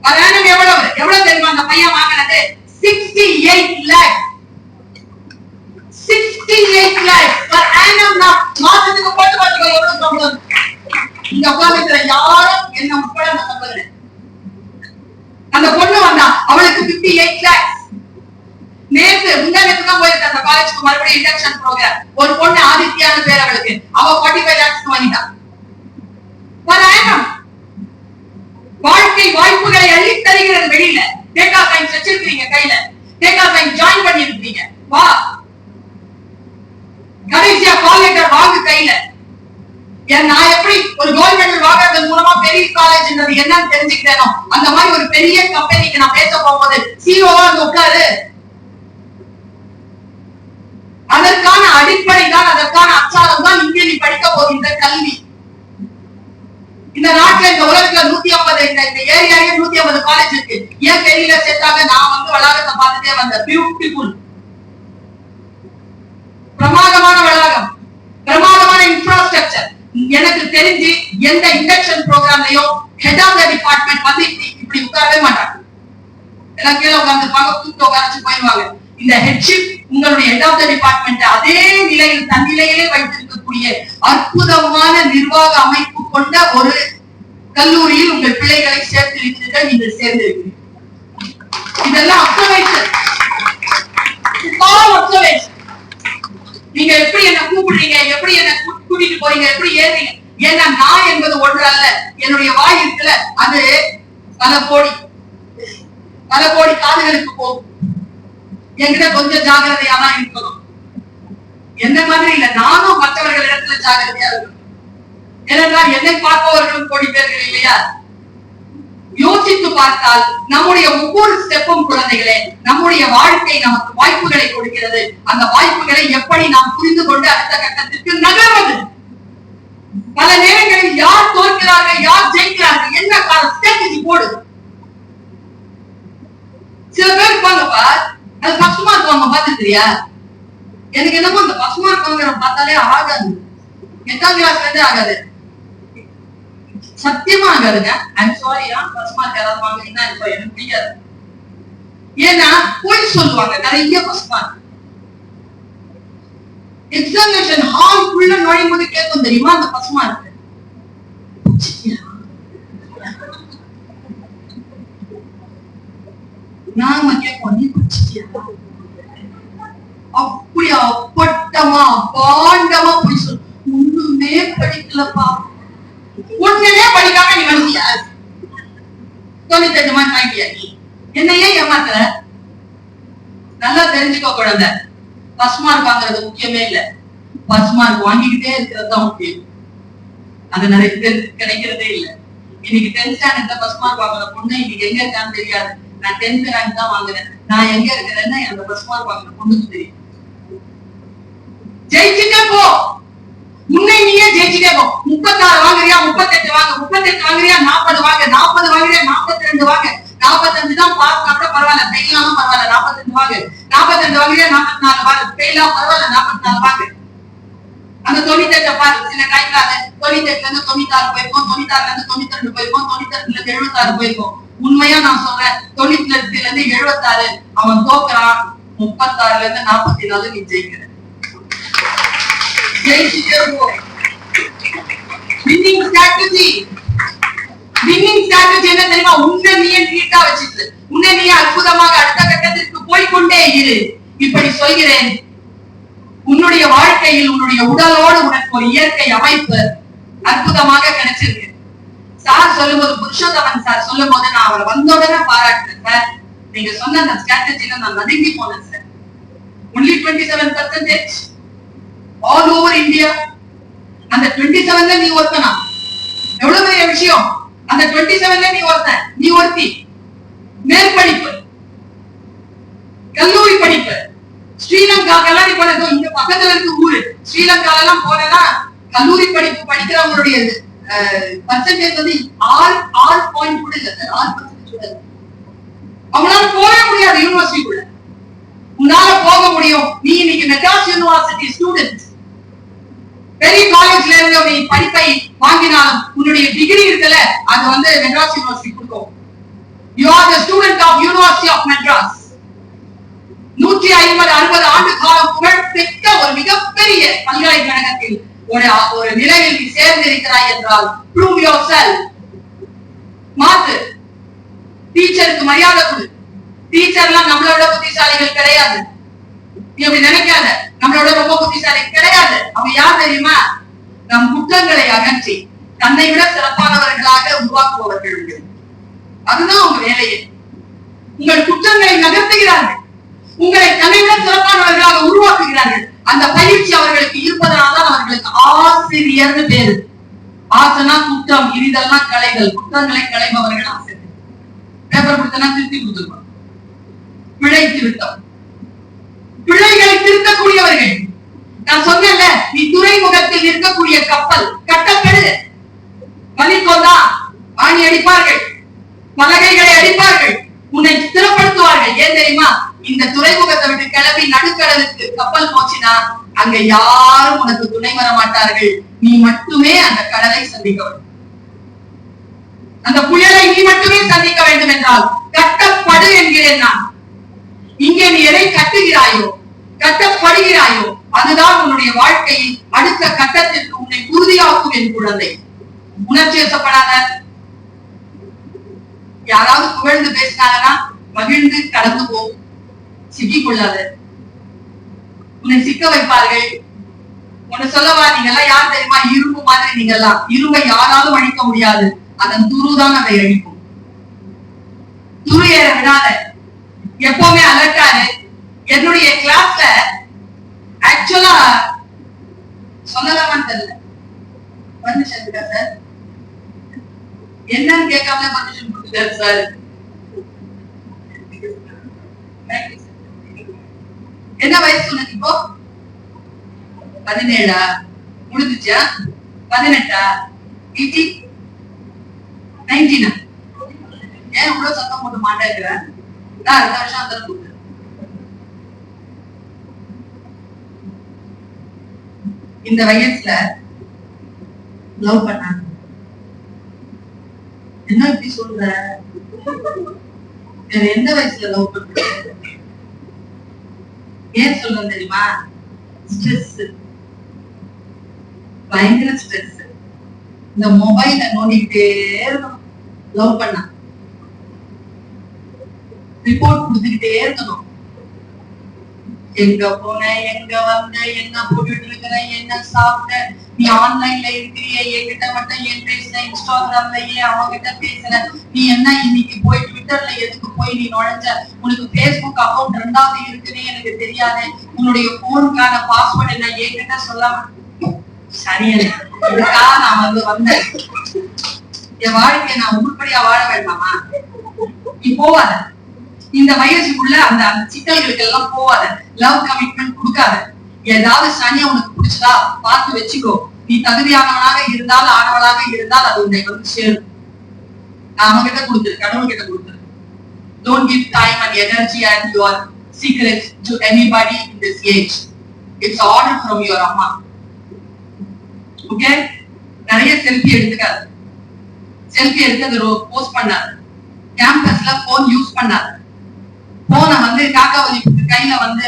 Per annum எவ்வளவு தெரியுமா அந்த பையன் வாங்கினது? 68 lakh. 68 lakh per annum. மாசத்துக்கு போட்டு பாத்துக்கோ எவ்வளவு சம்பளம். இந்த உலகத்துல யாரும் என்ன உட்பட நான் சொல்றேன். அந்த பொண்ணு வந்தா அவளுக்கு 58 lakhs. முந்தானத்துக்கு தான் போயிருக்க அந்த காலேஜ்க்கு மறுபடியும் இண்டக்ஷன் ப்ரோக்ராம். ஒரு பொண்ணு ஆதித்யான்னு பேர் அவளுக்கு, அவ 45 lakhs வாங்கிட்டான். வாழ்க்கை வாய்ப்புகளை அள்ளி தருகிறது வெளியில. டேட்டா சயின்ஸ் வச்சிருக்கீங்க கையில, டேட்டா சயின்ஸ் ஜாயின் பண்ணி இருக்கீங்க, வா கடைசியா கால் லெட்டர் வாங்கு கையில. நான் எப்படி ஒரு கோல்ட் மெடல் வாங்குறது மூலமா பெரிய காலேஜ் என்னன்னு தெரிஞ்சுக்கிட்டேனோ, அந்த மாதிரி ஒரு பெரிய கம்பெனிக்கு நான் பேச போகும்போது சிஓவா உட்காரு. அதற்கான அடிப்படை தான், அதற்கான அச்சாரம் தான் இங்கே நீ படிக்க போகின்ற கல்வி. இந்த நாட்டுல, இந்த உலகத்துல 150, இந்த ஏரியாவே 150 காலேஜ் இருக்கு. ஏன் தெரியல சேர்த்தாங்க? நான் வந்து வளாகத்தை பார்த்துட்டே வந்தேன். பியூட்டிஃபுல், பிரமாதமான வளாகம், பிரமாதமான இன்ஃப்ராஸ்ட்ரக்சர். எனக்கு தெரிஞ்சு எந்த இண்டக்ஷன் ப்ரோக்ராம்லயும் ஹெட் ஆஃப் த டிபார்ட்மெண்ட் வந்து இப்படி உட்காரவே மாட்டாங்க. எல்லாம் கீழே உட்கார்ந்துருப்பாங்க, கூப்பிட்டு உட்கார்ந்து போயிடுவாங்க. இந்த ஹெட்ஷிப் உங்களுடைய ஹெட் ஆஃப் த டிபார்ட்மெண்ட் அதே நிலையில், தன்னிலையிலே வைத்திருக்கக்கூடிய அற்புதமான நிர்வாக அமைப்பு கொண்ட ஒரு கல்லூரியில் உங்கள் பிள்ளைகளை சேர்த்திருக்கிறீர்கள், நீங்கள் சேர்ந்திருக்கிறீர்கள். இதெல்லாம் அப்சர்வேஷன். நீங்க எப்படி என்ன கூப்பிடுறீங்க, எப்படி என்ன கூட்டிட்டு போறீங்க, எப்படி ஏறீங்க? ஏன்னா நான் என்பது ஒன்று அல்ல. என்னுடைய வாய் இருக்குல்ல, அது பல கோடி காதுகளுக்கு போகும். என்கிட்ட கொஞ்சம் ஜாகிரதையா தான் இருக்கணும். என்ன மாதிரி இல்ல, நானும் மற்றவர்கள் இடத்துல ஜாகிரதையா இருக்கணும். ஏனென்றால் என்னை பார்ப்பவர்களும் கோடி பேர்கள் இல்லையா? யோசித்து பார்த்தால் நம்முடைய ஒவ்வொரு ஸ்டெப்பும் குழந்தைகளே, நம்முடைய வாழ்க்கை நமக்கு வாய்ப்புகளை கொடுக்கிறது. அந்த வாய்ப்புகளை எப்படி நாம் புரிந்து கொண்டு அடுத்த கட்டத்திற்கு நகர்வது. பல நேரங்களில் யார் தோற்கிறார்கள், யார் ஜெயிக்கிறார்கள், என்ன ஸ்ட்ராட்டஜி போடு. சில பேர் இருப்பாங்கப்பா, அது ஃபர்ஸ்ட் மார்க் வாங்க பாத்துக்கிறியா? எனக்கு என்னமோ அந்த ஃபர்ஸ்ட் மார்க் வாங்குற பார்த்தாலே ஆகாது. 8ஆம் கிளாஸ்ல இருந்தே ஆகாது, சத்தியமா ஆகாதுங்க. ஐம் சாரி, ஃபர்ஸ்ட் மார்க் யாராவது வாங்குறீங்கன்னா எனக்கு பிடிக்காது. ஏன்னா போய் சொல்லுவாங்க நிறைய ஃபர்ஸ்ட் மார்க். எக்ஸாமினேஷன் ஹால் ஃபுல்லா நுழையும் போது கேட்கும் தெரியுமா அந்த ஃபர்ஸ்ட் மார்க். நான் கேட்போம், நீ படிச்சிட்டியா? அப்படியா அப்பட்டமா பாண்டமா போய் சொல்லு, ஒண்ணுமே படிக்கலப்பா. ஒண்ணுமே படிக்காம நீ மனுஷியா? 98 மார்க் வாங்கிட்டியா? நீ என்னையே ஏமாத்துற? நல்லா தெரிஞ்சுக்கோ குழந்தை, ஃபர்ஸ்ட் மார்க் வாங்குறது முக்கியமே இல்ல, ஃபர்ஸ்ட் மார்க் வாங்கிக்கிட்டே இருக்கிறது தான் முக்கியம். அது நிறைய பேருக்கு கிடைக்கிறதே இல்ல. இன்னைக்கு 10th ஸ்டாண்டர்ட்ல ஃபர்ஸ்ட் மார்க் வாங்குற பொண்ணு இன்னைக்கு எங்க இருக்கான்னு தெரியாது. நான் 10th ரேங்க் தான் வாங்குறேன், நான் எங்க இருக்கிறேன்னு அந்த ஃபர்ஸ்ட் மார்க் வாங்குற பொண்ணுக்கு தெரியும். ஜெயிச்சுட்டே போ, உன்னை நீயே ஜெயிச்சுட்டே போ. 36 வாங்குறியா, 38 வாங்க, 38 வாங்குறியா, 40 வாங்க, 40 வாங்குறியா, 42 வாங்க, 45 தான் பாஸ் பண்ணா பரவாயில்ல, ஃபெயிலாலும் பரவாயில்ல, 45 வாங்க, 42 வாங்குறியா, 44 வாங்க, ஃபெயிலா பரவாயில்ல, 44 வாங்க. அந்த 98 பாரு, சில டைம்ல அது 98ல இருந்து 96 போயிருக்கும், 96ல இருந்து 92 போயிருக்கும், 92ல இருந்து 76 போயிருக்கும். உண்மையா நான் சொல்றேன், 98ல இருந்து 76 அவன் தோக்குறான், 36ல இருந்து 44 நீ ஜெயிக்கிற. ஜெயிச்சுட்டே போ. வின்னிங் ஸ்ட்ராட்டஜி என்ன தெரியுமா? உன்னை நீயே நீட்டா வச்சுட்டு, உன்னை நீயே அற்புதமாக அடுத்த கட்டத்திற்கு போய்கொண்டே இரு. இப்படி சொல்கிறேன், உன்னுடைய வாழ்க்கையில் உன்னுடைய உடலோடு உனக்கு ஒரு இயற்கை அமைப்பு அற்புதமாக கிடைச்சிருக்கு. சார் சொல்லும் போது, புருஷோத்தமன் சார் சொல்லும் போது நான் அவரை வந்தோடனே பாராட்டுறேன் சார். நீங்க சொன்ன அந்த ஸ்ட்ராட்டஜில நான் நடுங்கி போனேன் sir. only 27% all over India. அந்த 27ல நீ ஒருத்தனா, எவ்வளவு பெரிய விஷயம். அந்த 27ல நீ ஒருத்தன், நீ ஒருத்தி. மேற்படிப்பு, கல்லூரி படிப்பு, ஸ்ரீலங்காக்கெல்லாம் நீ போன, இங்க பக்கத்துல இருக்கு ஊரு, ஸ்ரீலங்கால எல்லாம் போனா கல்லூரி படிப்பு படிக்கிறவங்களுடைய பர்சன்டேஜ் வந்து 6 கூட இல்ல சார், 6% அவங்களால போக முடியாது யூனிவர்சிட்டிக்குள்ள. உன்னால போக முடியும். நீ இன்னைக்கு மெட்ராஸ் யூனிவர்சிட்டி ஸ்டூடெண்ட், பெரிய காலேஜ்ல இருந்து நீ படிப்பை வாங்கினாலும் உன்னுடைய டிகிரி இருக்குல்ல, அது வந்து மெட்ராஸ் யூனிவர்சிட்டி கொடுக்கும். You are the student of university of Madras. 150-60 ஆண்டு காலம் புகழ்பெற்ற ஒரு மிகப்பெரிய பல்கலைக்கழகத்தில் ஒரு நிலையில் நீ சேர்ந்திருக்கிறாய் என்றால் prove yourself. மாத்து. டீச்சருக்கு மரியாதை கொடு. டீச்சர்லாம் நம்மளோட புத்திசாலிகள் கிடையாது, நீ அப்படி நினைக்காத. நம்மளோட ரொம்ப புத்திசாலி கிடையாது. அவங்க யார் தெரியுமா? நம் குற்றங்களை அகற்றி தன்னை விட சிறப்பானவர்களாக உருவாக்குபவர்கள். அதுதான் அவங்க வேலையே. உங்கள் குற்றங்களை நகர்த்துகிறார்கள், உங்களை தன்னை விட சிறப்பானவர்களாக உருவாக்குகிறார்கள். அந்த பயிற்சி அவர்களுக்கு இருப்பதனால்தான் அவர்களுக்கு ஆசிரியர்னு பேரு. ஆசனா குற்றம், இதெல்லாம் கலைகள். குற்றங்களை களைபவர்கள் ஆசிரியர். பேப்பர் கொடுத்தனா திருத்தி கொடுத்துருப்பாங்க. பிழை திருத்தம், பிள்ளைகளை திருத்தக்கூடியவர்கள். நான் சொன்னேன்ல, நீ துறைமுகத்தில் இருக்கக்கூடிய கப்பல் கட்டப்படு. வலிக்கோதா ஆணி அடிப்பார்கள், பலகைகளை அடிப்பார்கள், உன்னை ஸ்திரப்படுத்துவார்கள். ஏன் தெரியுமா? இந்த துறைமுகத்தை விட்டு கிளம்பி நடுக்கடலுக்கு கப்பல் போச்சுனா அங்க யாரும் உனக்கு துணை வர மாட்டார்கள். நீ மட்டுமே அந்த கடலை சந்திக்க வேண்டும், அந்த புயலை நீ மட்டுமே சந்திக்க வேண்டும் என்றால் கட்டப்படு என்கிறேன் நான். இங்கே நீ எதை கட்டுகிறாயோ, கட்டப்படுகிறாயோ, அதுதான் உன்னுடைய வாழ்க்கையில் அடுத்த கட்டத்திற்கு உன்னை உறுதியாக்கும். என் குழந்தை, உணர்ச்சி வசப்படாத. யாராவது புகழ்ந்து பேசினாங்கன்னா மகிழ்ந்து கடந்து போ, சிக்கிக் கொள்ளாத. உன்னை சிக்க வைப்பார்கள். உன்னை சொல்லவா, நீங்க எல்லாம் யார் தெரியுமா? இரும்பு மாதிரி. நீங்க எல்லாம் இரும்பை யாராலும் அழிக்க முடியாது, அதன் துருதான் அதை அழிக்கும். துரு ஏற விடாத, எப்பவுமே அலர்ட்டாரு. என்னுடைய கிளாஸ்ல ஆக்சுவலா சொல்லலாமான்னு தெரியல, பர்மிஷன் இருக்கா சார்? என்னன்னு கேட்காம பர்மிஷன் கொடுத்துட்டாரு சார். என்ன வயசு உனக்கு இப்போ? 17 முடிஞ்சுச்சா? 18 18 19. ஏன் இவ்வளவு சத்தம் போட்டு மாட்டேங்கிற? நான் அடுத்த வருஷம் அந்த இந்த வயசுல லவ் பண்ண என்ன இப்படி சொல்ற? எந்த வயசுல லவ் பண்ற? ஏன் சொல்ல தெரியுமா? ஸ்ட்ரெஸ், பயங்கர ஸ்ட்ரெஸ். இந்த மொபைல நோண்டிக்கிட்டே இருக்கணும். லவ் பண்ண ரிப்போர்ட் கொடுத்துக்கிட்டே இருக்கணும். எங்க போன, எங்க வந்த, என்ன போட்டுட்டு இருக்கிற, என்ன சாப்பிட்ட, நீ ஆன்லைன்ல இருக்கிறிய, என்கிட்ட மட்டும் ஏன் பேசுற, இன்ஸ்டாகிராம்ல ஏன் அவங்கிட்ட பேசுற, நீ என்ன இன்னைக்கு போய் ட்விட்டர்ல எதுக்கு போய் நீ நுழைஞ்ச, உனக்கு பேஸ்புக் அக்கௌண்ட் 2வது இருக்குன்னு எனக்கு தெரியாது, உன்னுடைய போனுக்கான பாஸ்வேர்ட் என்ன என்கிட்ட சொல்லாம. சரியா, இதுக்காக நான் வந்தேன். என் வாழ்க்கையை நான் உருப்படியா வாழ வேண்டாமா? நீ போவாத, இந்த வயசுக்குள்ள அந்த சிக்கல்களுக்கு எல்லாம் போவாத, லவ் கமிட்மெண்ட் கொடுக்காத. ஏதாவது சனியா உனக்கு பிடிச்சதா பார்த்து வச்சுக்கோ. நீ தகுதியானவனாக இருந்தால், ஆனவளாக இருந்தால் அது உன்னை வந்து சேரும். நான் அவங்க கிட்ட கொடுத்துரு, கடவுள் கிட்ட கொடுத்துரு. Don't give time and energy and your secrets to anybody in this age. It's order from your அம்மா. ஓகே? நிறைய செல்ஃபி எடுத்துக்காது. செல்ஃபி எடுத்து போஸ்ட் பண்ணாது. கேம்பஸ்ல போன் யூஸ் பண்ணாது. போனை வந்து காக்காவலி கையில வந்து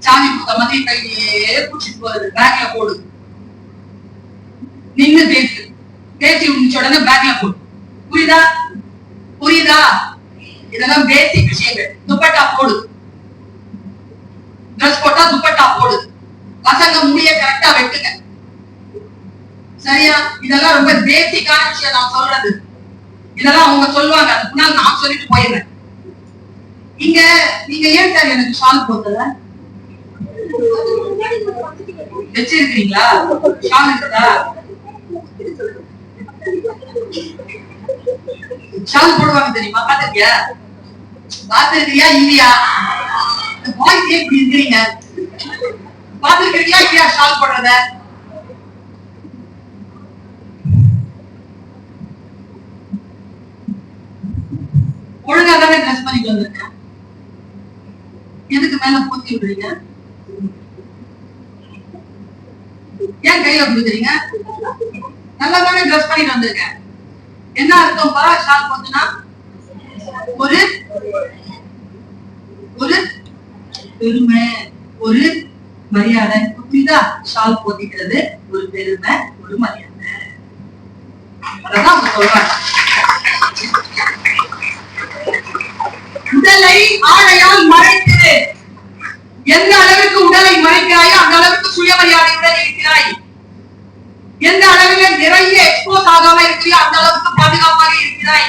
சாவி பூத்த மாதிரி கையிலே புடிச்சிட்டு போகுது. பேக்ல போடு. நின்னு பேசு. பேசி முடிச்ச உடனே பேக்ல போடு. புரியுதா? புரியுதா? இதெல்லாம் பேசிக் விஷயங்கள். துப்பட்டா போடு. ட்ரெஸ் போட்டா துப்பட்டா போடு. பசங்க முடிய கரெக்டா வெட்டுங்க. சரியா? இதெல்லாம் ரொம்ப பேசிக்கான விஷயம் நான் சொல்றது. இதெல்லாம் அவங்க சொல்லுவாங்க. அதுக்கு முன்னாடி நான் சொல்லிட்டு போயிடுறேன். இங்க நீங்க ஏன் சார் எனக்கு ஷால் போட்டல வச்சிருக்கீங்களா? ஷால் இருக்குதா? ஷால் போடுவாங்க தெரியுமா? பாத்திருக்கியா? பாத்திருக்கியா இல்லையா? வாய்ஸ் எப்படி இருக்கிறீங்க? பாத்திருக்கீங்களா இல்லையா ஷால் போடுறத? ஒழுங்கா தானே ட்ரெஸ் பண்ணிட்டு வந்திருக்கேன். எதுக்கு மேல போத்தி விடுறீங்க? ஏன் கையில கொடுக்குறீங்க? நல்லா தானே ட்ரெஸ் பண்ணிட்டு வந்திருக்கேன். என்ன அர்த்தம் பா ஷால் போத்துனா? ஒரு ஒரு பெருமை, ஒரு மரியாதை. புரியுதா? ஷால் போத்திக்கிறது ஒரு பெருமை, ஒரு மரியாதை. அதான் அவங்க சொல்றாங்க. உடலை ஆடையால் மறைத்து, எந்த அளவுக்கு உடலை மறைக்கிறாயோ அந்த அளவுக்கு சுயமரியாதையுடன் இருக்கிறாய். எந்த அளவுக்கு நிறைய எக்ஸ்போஸ் ஆகாம இருக்கிறியோ அந்த அளவுக்கு பாதுகாப்பாக இருக்கிறாய்.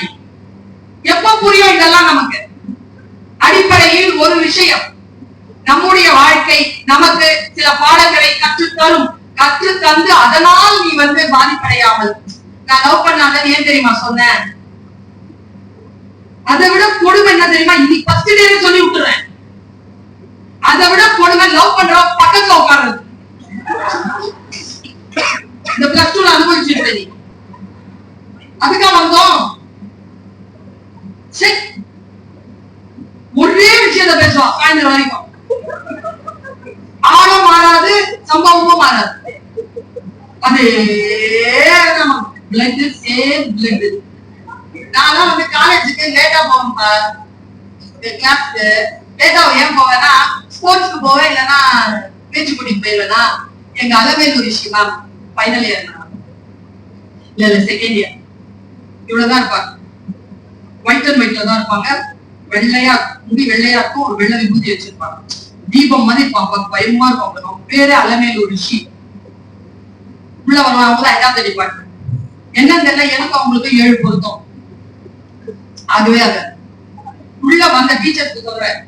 எப்ப புரியும் இதெல்லாம் நமக்கு? அடிப்படையில் ஒரு விஷயம், நம்முடைய வாழ்க்கை நமக்கு சில பாடங்களை கற்றுத்தரும். கற்றுத்தந்து அதனால் நீ வந்து பாதிப்படையாமல். நான் லவ் பண்ணாதன்னு ஏன் தெரியுமா சொன்னேன்? அதை விட கொடுமை என்ன தெரியுமா? இன்னைக்கு ஃபர்ஸ்ட் டே சொல்லி விட்டுறேன். அதை விட கொடுமை லவ் பண்ற பக்கத்துல உட்கார்றது. இந்த பிளஸ் 2ல அனுபவிச்சிருக்க நீ. அதுக்கா வந்தோம். ஒரே விஷயத்த பேசுவான் சாயந்தரம் வரைக்கும். ஆளும் மாறாது, சம்பவமும் மாறாது. அதே பிளட் சேம் பிளட். நான் வந்து காலேஜுக்கு லேட்டா போவேன்பா. கிளாஸ்க்கு லேட்டா ஏன் போவேன்னா, ஸ்போர்ட்ஸ்க்கு போவேன், இல்லைன்னா பேச்சு கூட்டிட்டு போயிடுவேனா. எங்க அலமேலூர் விஷயமா ஃபைனல் இயர் இல்ல செகண்ட் இயர் இவ்வளவுதான் இருப்பாங்க. ஒயிட் அண்ட் ஒயிட்ல தான் இருப்பாங்க. வெள்ளையா முடி வெள்ளையா இருக்கும். ஒரு வெள்ளை விபூதி வச்சிருப்பாங்க. தீபம் மாதிரி இருப்பாங்க. பயமா இருக்கும். பேரு அலமேலூர் ரிஷி. உள்ள வருவாங்க 5வது டிபார்ட்மெண்ட். என்னன்னு தெரியல, எனக்கு அவங்களுக்கு 7 பொருத்தம். ஆகவே அது உள்ள வந்த டீச்சர்ஸ்க்கு சொல்றேன்.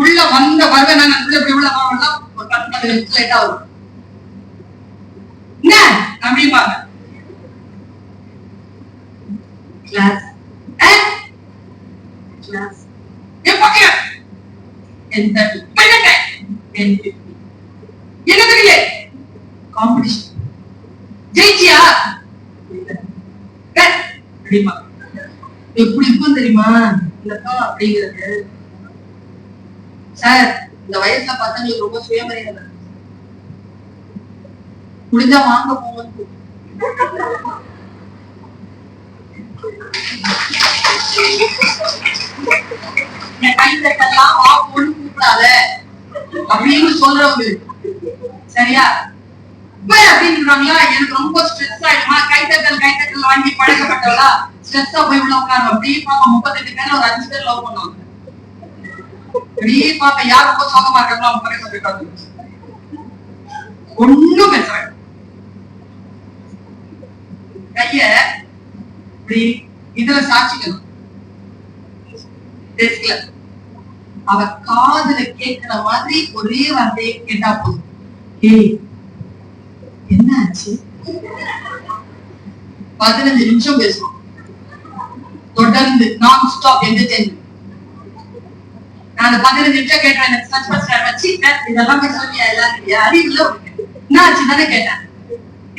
உள்ள வந்த வருவேன் நான். உள்ள இப்படி உள்ள வரலாம் ஒரு 10 நிமிஷம் லேட்டா வரும். என்ன அப்படிம்பாங்க. கிளாஸ் கிளாஸ் எப்ப எந்த என்ன தெரியல. காம்படிஷன் ஜெயிச்சியா? எப்படி இருக்கும் தெரியுமா அப்படிங்கிறது? சார், இந்த வயசுல பார்த்தா ரொம்ப சுயமரியாதை. முடிஞ்சா வாங்க போங்க. கைத்தட்டெல்லாம் ஒண்ணு கூப்பிடாத அப்படின்னு சொல்றவங்க. சரியா? அப்படின்றாங்களா? எனக்கு ரொம்ப ஸ்ட்ரெஸ் ஆயிடுமா? கைத்தட்டல் வாங்கி பழக்கப்பட்டவளா? ஸ்ட்ரெஸ்ஸா போய் உள்ள உட்காரு. அப்படியே 38 பேர் ஒரு 5 பேர் லவ் பண்ணுவாங்க. வெளியே பார்க்க யார் ரொம்ப சோகமா இருக்காங்களோ அவங்க பக்கத்துல இருக்காங்க. ஒண்ணும் பேசுறாங்க. கைய இப்படி இதுல சாட்சிக்கணும். அவ காதுல கேட்கிற மாதிரி ஒரே வார்த்தையை கேட்டா போதும். ஏய் என்ன ஆச்சு? 15 நிமிஷம் பேசுவோம் தொடர்ந்து நான் ஸ்டாப் என்டர்டெயின்மெண்ட். நான் 15 நிமிஷம் கேட்டேன். இதெல்லாம் சொல்லியா எல்லாரும் அறிவுல என்ன ஆச்சு தானே கேட்டேன்.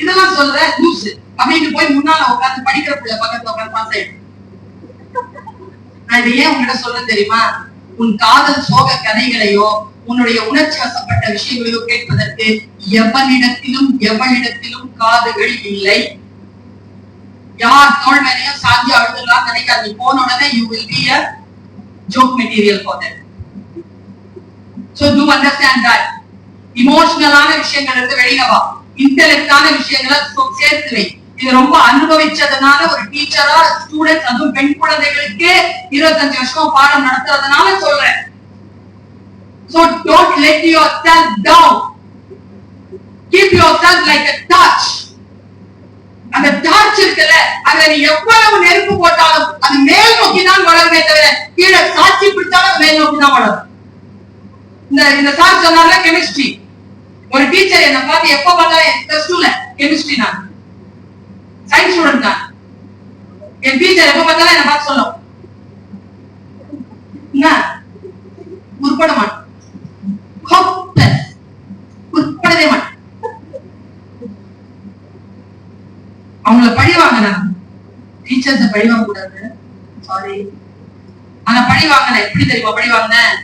இதெல்லாம் சொல்ற லூசு அப்படின்னு போய் முன்னால உட்காந்து படிக்கிற பிள்ளை பக்கத்துல உட்காந்து பாஸ் ஆயிடும். நான் இதை ஏன் உங்ககிட்ட சொல்ல தெரியுமா? உன் காதல் சோக கதைகளையோ உன்னுடைய உணர்ச்சி வசப்பட்ட விஷயங்களையோ கேட்பதற்கு எவனிடத்திலும் காதுகள் இல்லை. யார் தோல் மேலையும் சாஞ்சி அழுதலாம் நினைக்காது. போன உடனே you will be a joke material for them. So do understand that. இமோஷனலான விஷயங்கள் இருந்து வெளியில வா. இன்டெலெக்டான விஷயங்களை சேர்த்து வை. இது ரொம்ப அனுபவிச்சதுனால ஒரு டீச்சரா ஸ்டூடெண்ட்ஸ் அதுவும் பெண் குழந்தைகளுக்கே 25 வருஷம் பாடம் நடத்துறதுனால சொல்றேன். So don't let yourself down. Keep yourself like a torch. அந்த டார்ச் இருக்குல்ல, அதுல நீ எவ்வளவு நெருப்பு போட்டாலும் அது மேல் நோக்கி தான் வளருமே தவிர கீழே சாட்சி பிடிச்சாலும் மேல் நோக்கி தான் வளரும். இந்த சார் சொன்னாங்க கெமிஸ்ட்ரி. ஒரு டீச்சர் என்ன பார்த்து எப்ப பார்த்தாலும் பிளஸ் 2ல கெமிஸ்ட்ரி, நான் சயின்ஸ் ஸ்டூடெண்ட் தான். என் டீச்சர் எப்ப பார்த்தாலும் என்ன பார்த்து சொல்லும், உருப்பட மாட்டேன், உருப்படவே மாட்டேன். அவங்கள பழி வாங்கினாங்க. டீச்சர்ஸ பழி வாங்க கூடாது, சாரி. ஆனா பழி வாங்கின எப்படி தெரியுமா பழி வாங்கினேன்?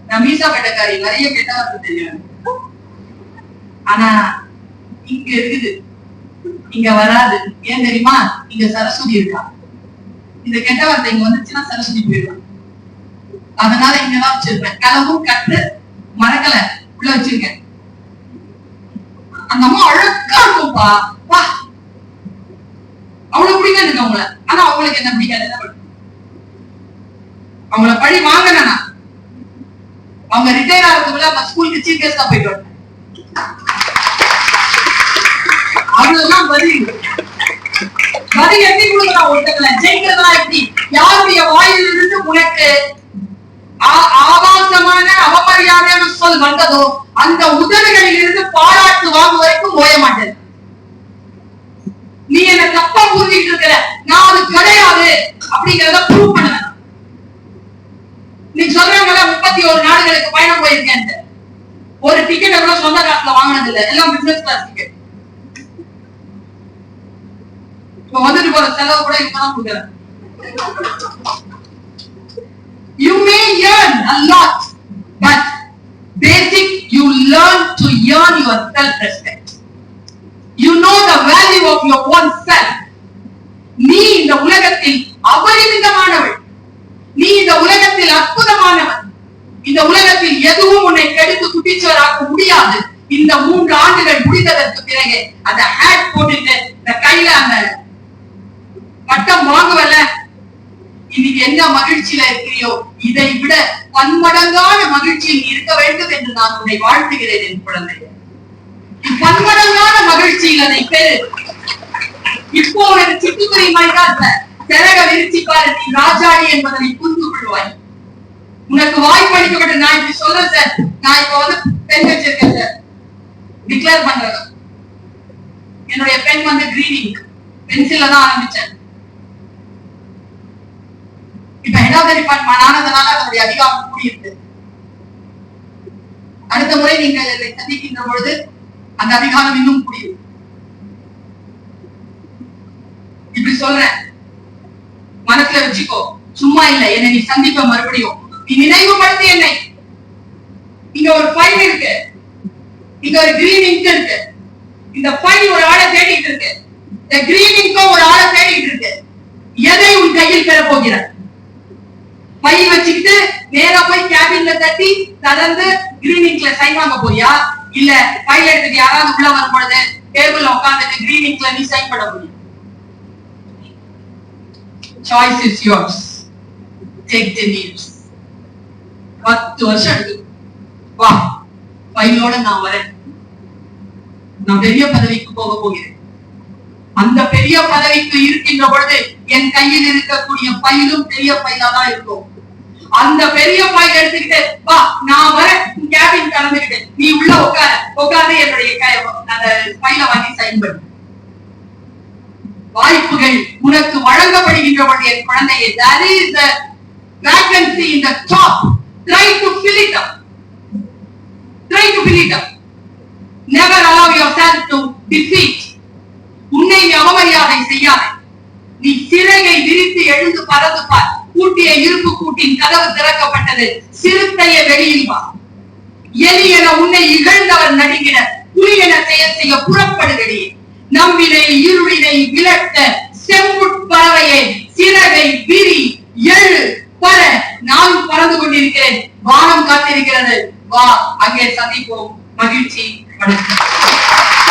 நான் மீசா கட்டக்காரி, நிறைய கெட்ட வார்த்தை தெரியும். ஆனா இங்க இருக்குது, இங்க வராது. ஏன் தெரியுமா? இங்க சரஸ்வதி இருக்கா. இந்த கெட்ட வார்த்தை இங்க வந்துச்சுன்னா சரஸ்வதி போயிடுவான். அதனால இங்கதான் வச்சிருப்பேன். கலவும் கட்டு மறக்கல உள்ள வச்சிருக்கேன். அந்த அம்மா அழகா இருக்கும்பா, வா அவ்வளவு பிடிக்காது இருக்கு அவங்கள. ஆனா அவங்களுக்கு என்ன பிடிக்காது, என்ன பண்ணும்? அவங்கள பழி வாங்கினா அவங்க ரிட்டையர் ஆகிறதுக்குள்ள அந்த ஸ்கூலுக்கு சீஃப் கெஸ்டா போயிட்டு வந்தேன். அவ்வளவுதான் பதில். பதில் எப்படி கொடுக்கலாம்? ஒருத்தங்களை ஜெயிக்கிறதா எப்படி? யாருடைய வாயில் இருந்து உனக்கு ஆபாசமான அவமரியாதையான சொல் வந்ததோ அந்த உதவிகளில் இருந்து பாராட்டு வாங்கும் வரைக்கும் ஓய மாட்டேன். நீ என்ன தப்பா புரிஞ்சிட்டு இருக்கிற, நான் அது கிடையாது அப்படிங்கறத ப்ரூவ் பண்ண. நீ சொல்றவங்க 31 நாடுகளுக்கு பயணம் போயிருக்கேன். ஒரு டிக்கெட் எவ்வளவு சொந்த காசுல வாங்கினது இல்ல, எல்லாம் பிசினஸ் கிளாஸ் டிக்கெட். இப்ப வந்துட்டு போற செலவு கூட இப்பதான் கொடுக்குறேன். You may earn a lot, but basic you learn to earn your self-respect. You know the value of your own self. நீ இந்த உலகத்தில் அபரிமிதமானவள். நீ இந்த உலகத்தில் அற்புதமானவன். இந்த உலகத்தில் எதுவும் உன்னை கெடுத்து குட்டிச்சோராக்க முடியாது. இந்த 3 ஆண்டுகள் முடிந்ததற்கு பிறகு அந்த ஹேட் போட்டுட்டு இந்த கையில அந்த பட்டம் வாங்குவல, இன்னைக்கு என்ன மகிழ்ச்சியில இருக்கிறியோ இதை விட பன்மடங்கான மகிழ்ச்சியில் இருக்க வேண்டும் என்று நான் உன்னை வாழ்த்துகிறேன். என் குழந்தை, பன்மடங்கான மகிழ்ச்சியில் அதை பெரு. இப்போ ஒரு சிட்டுக்குருவி மாதிரி தான் திறக விரிச்சிப்பாரு, நீ ராஜாடி என்பதை புரிந்து கொள்வாய். உனக்கு வாய்ப்பளிக்கப்பட்ட, நான் இப்படி சொல்றேன் சார், நான் இப்ப வந்து பெண் வச்சிருக்கேன் சார், டிக்ளேர் பண்றது. என்னுடைய பெண் வந்து கிரீனிங் பென்சில்ல தான் ஆரம்பிச்சேன். இப்ப ஹெட் ஆஃப் தி டிபார்ட்மெண்ட் ஆனதுனால அதனுடைய அதிகாரம் கூடியிருக்கு. அடுத்த முறை நீங்கள் இதை சந்திக்கின்ற பொழுது அந்த அதிகாரம் இன்னும் கூடியிருக்கு. இப்படி சொல்றேன், மனசுல வச்சுக்கோ. சும்மா இல்ல, என்னை நீ சந்திப்ப மறுபடியும் நீ நினைவுபடுத்தி என்னை. இங்க ஒரு ஃபைல் இருக்கு, இங்க ஒரு கிரீன் இங்க் இருக்கு. இந்த ஃபைல் ஒரு ஆளை தேடிட்டு இருக்கு, இந்த கிரீன் இங்கும் ஒரு ஆளை தேடிட்டு இருக்கு. எதை உன் கையில் பெற போகிறாய்? பை வச்சுக்கிட்டு நேரா போய் கேபின்ல தட்டி திறந்து கிரீன் இங்க்ல சைன் வாங்க போறியா? இல்ல ஃபைல் எடுத்துட்டு யாராவது உள்ள வரும் பொழுது டேபிள்ல உட்கார்ந்துட்டு கிரீன் இங்க்ல நீ சைன் பண்ண போறியா? Choice is yours. Take the news. 10 வருஷம் எடுத்து வா, பையோட நான் வரேன், நான் பெரிய பதவிக்கு போக போகிறேன். அந்த பெரிய பதவிக்கு இருக்கின்ற பொழுது என் கையில் இருக்கக்கூடிய பையிலும் பெரிய பையில தான் இருக்கும். அந்த பெரிய பையில எடுத்துக்கிட்டு வா, நான் வர கேபின் கலந்துக்கிட்டு நீ உள்ள உட்காந்து என்னுடைய அந்த பையில வாங்கி சைன் பண்ணு. வாய்ப்புகள் உனக்கு வழங்கப்படுகின்ற பொழுது என் குழந்தையை, that is the vacancy in the top, try to fill it up, try to fill it up, never allow yourself to defeat. உன்னை அவமரியாதை செய்யாதே, நீ சிறகை விரித்து எழுந்து பறந்து பார். கூட்டிய இருப்பு கூட்டின் கதவு திறக்கப்பட்டது, சிறுத்தையை வெளியில் வா. எலி என உன்னை இகழ்ந்தவர் நடுங்கிட, புலி என செயல் செய்ய புறப்படுகிறே. நம்மினை இருளினை விளக்க செம்புட்பறவையே, சிறகை விரி, எழு, பற. நான் பறந்து கொண்டிருக்கிறேன், வானம் காத்திருக்கிறது, வா, அங்கே சந்திப்போம். மகிழ்ச்சி, வணக்கம்.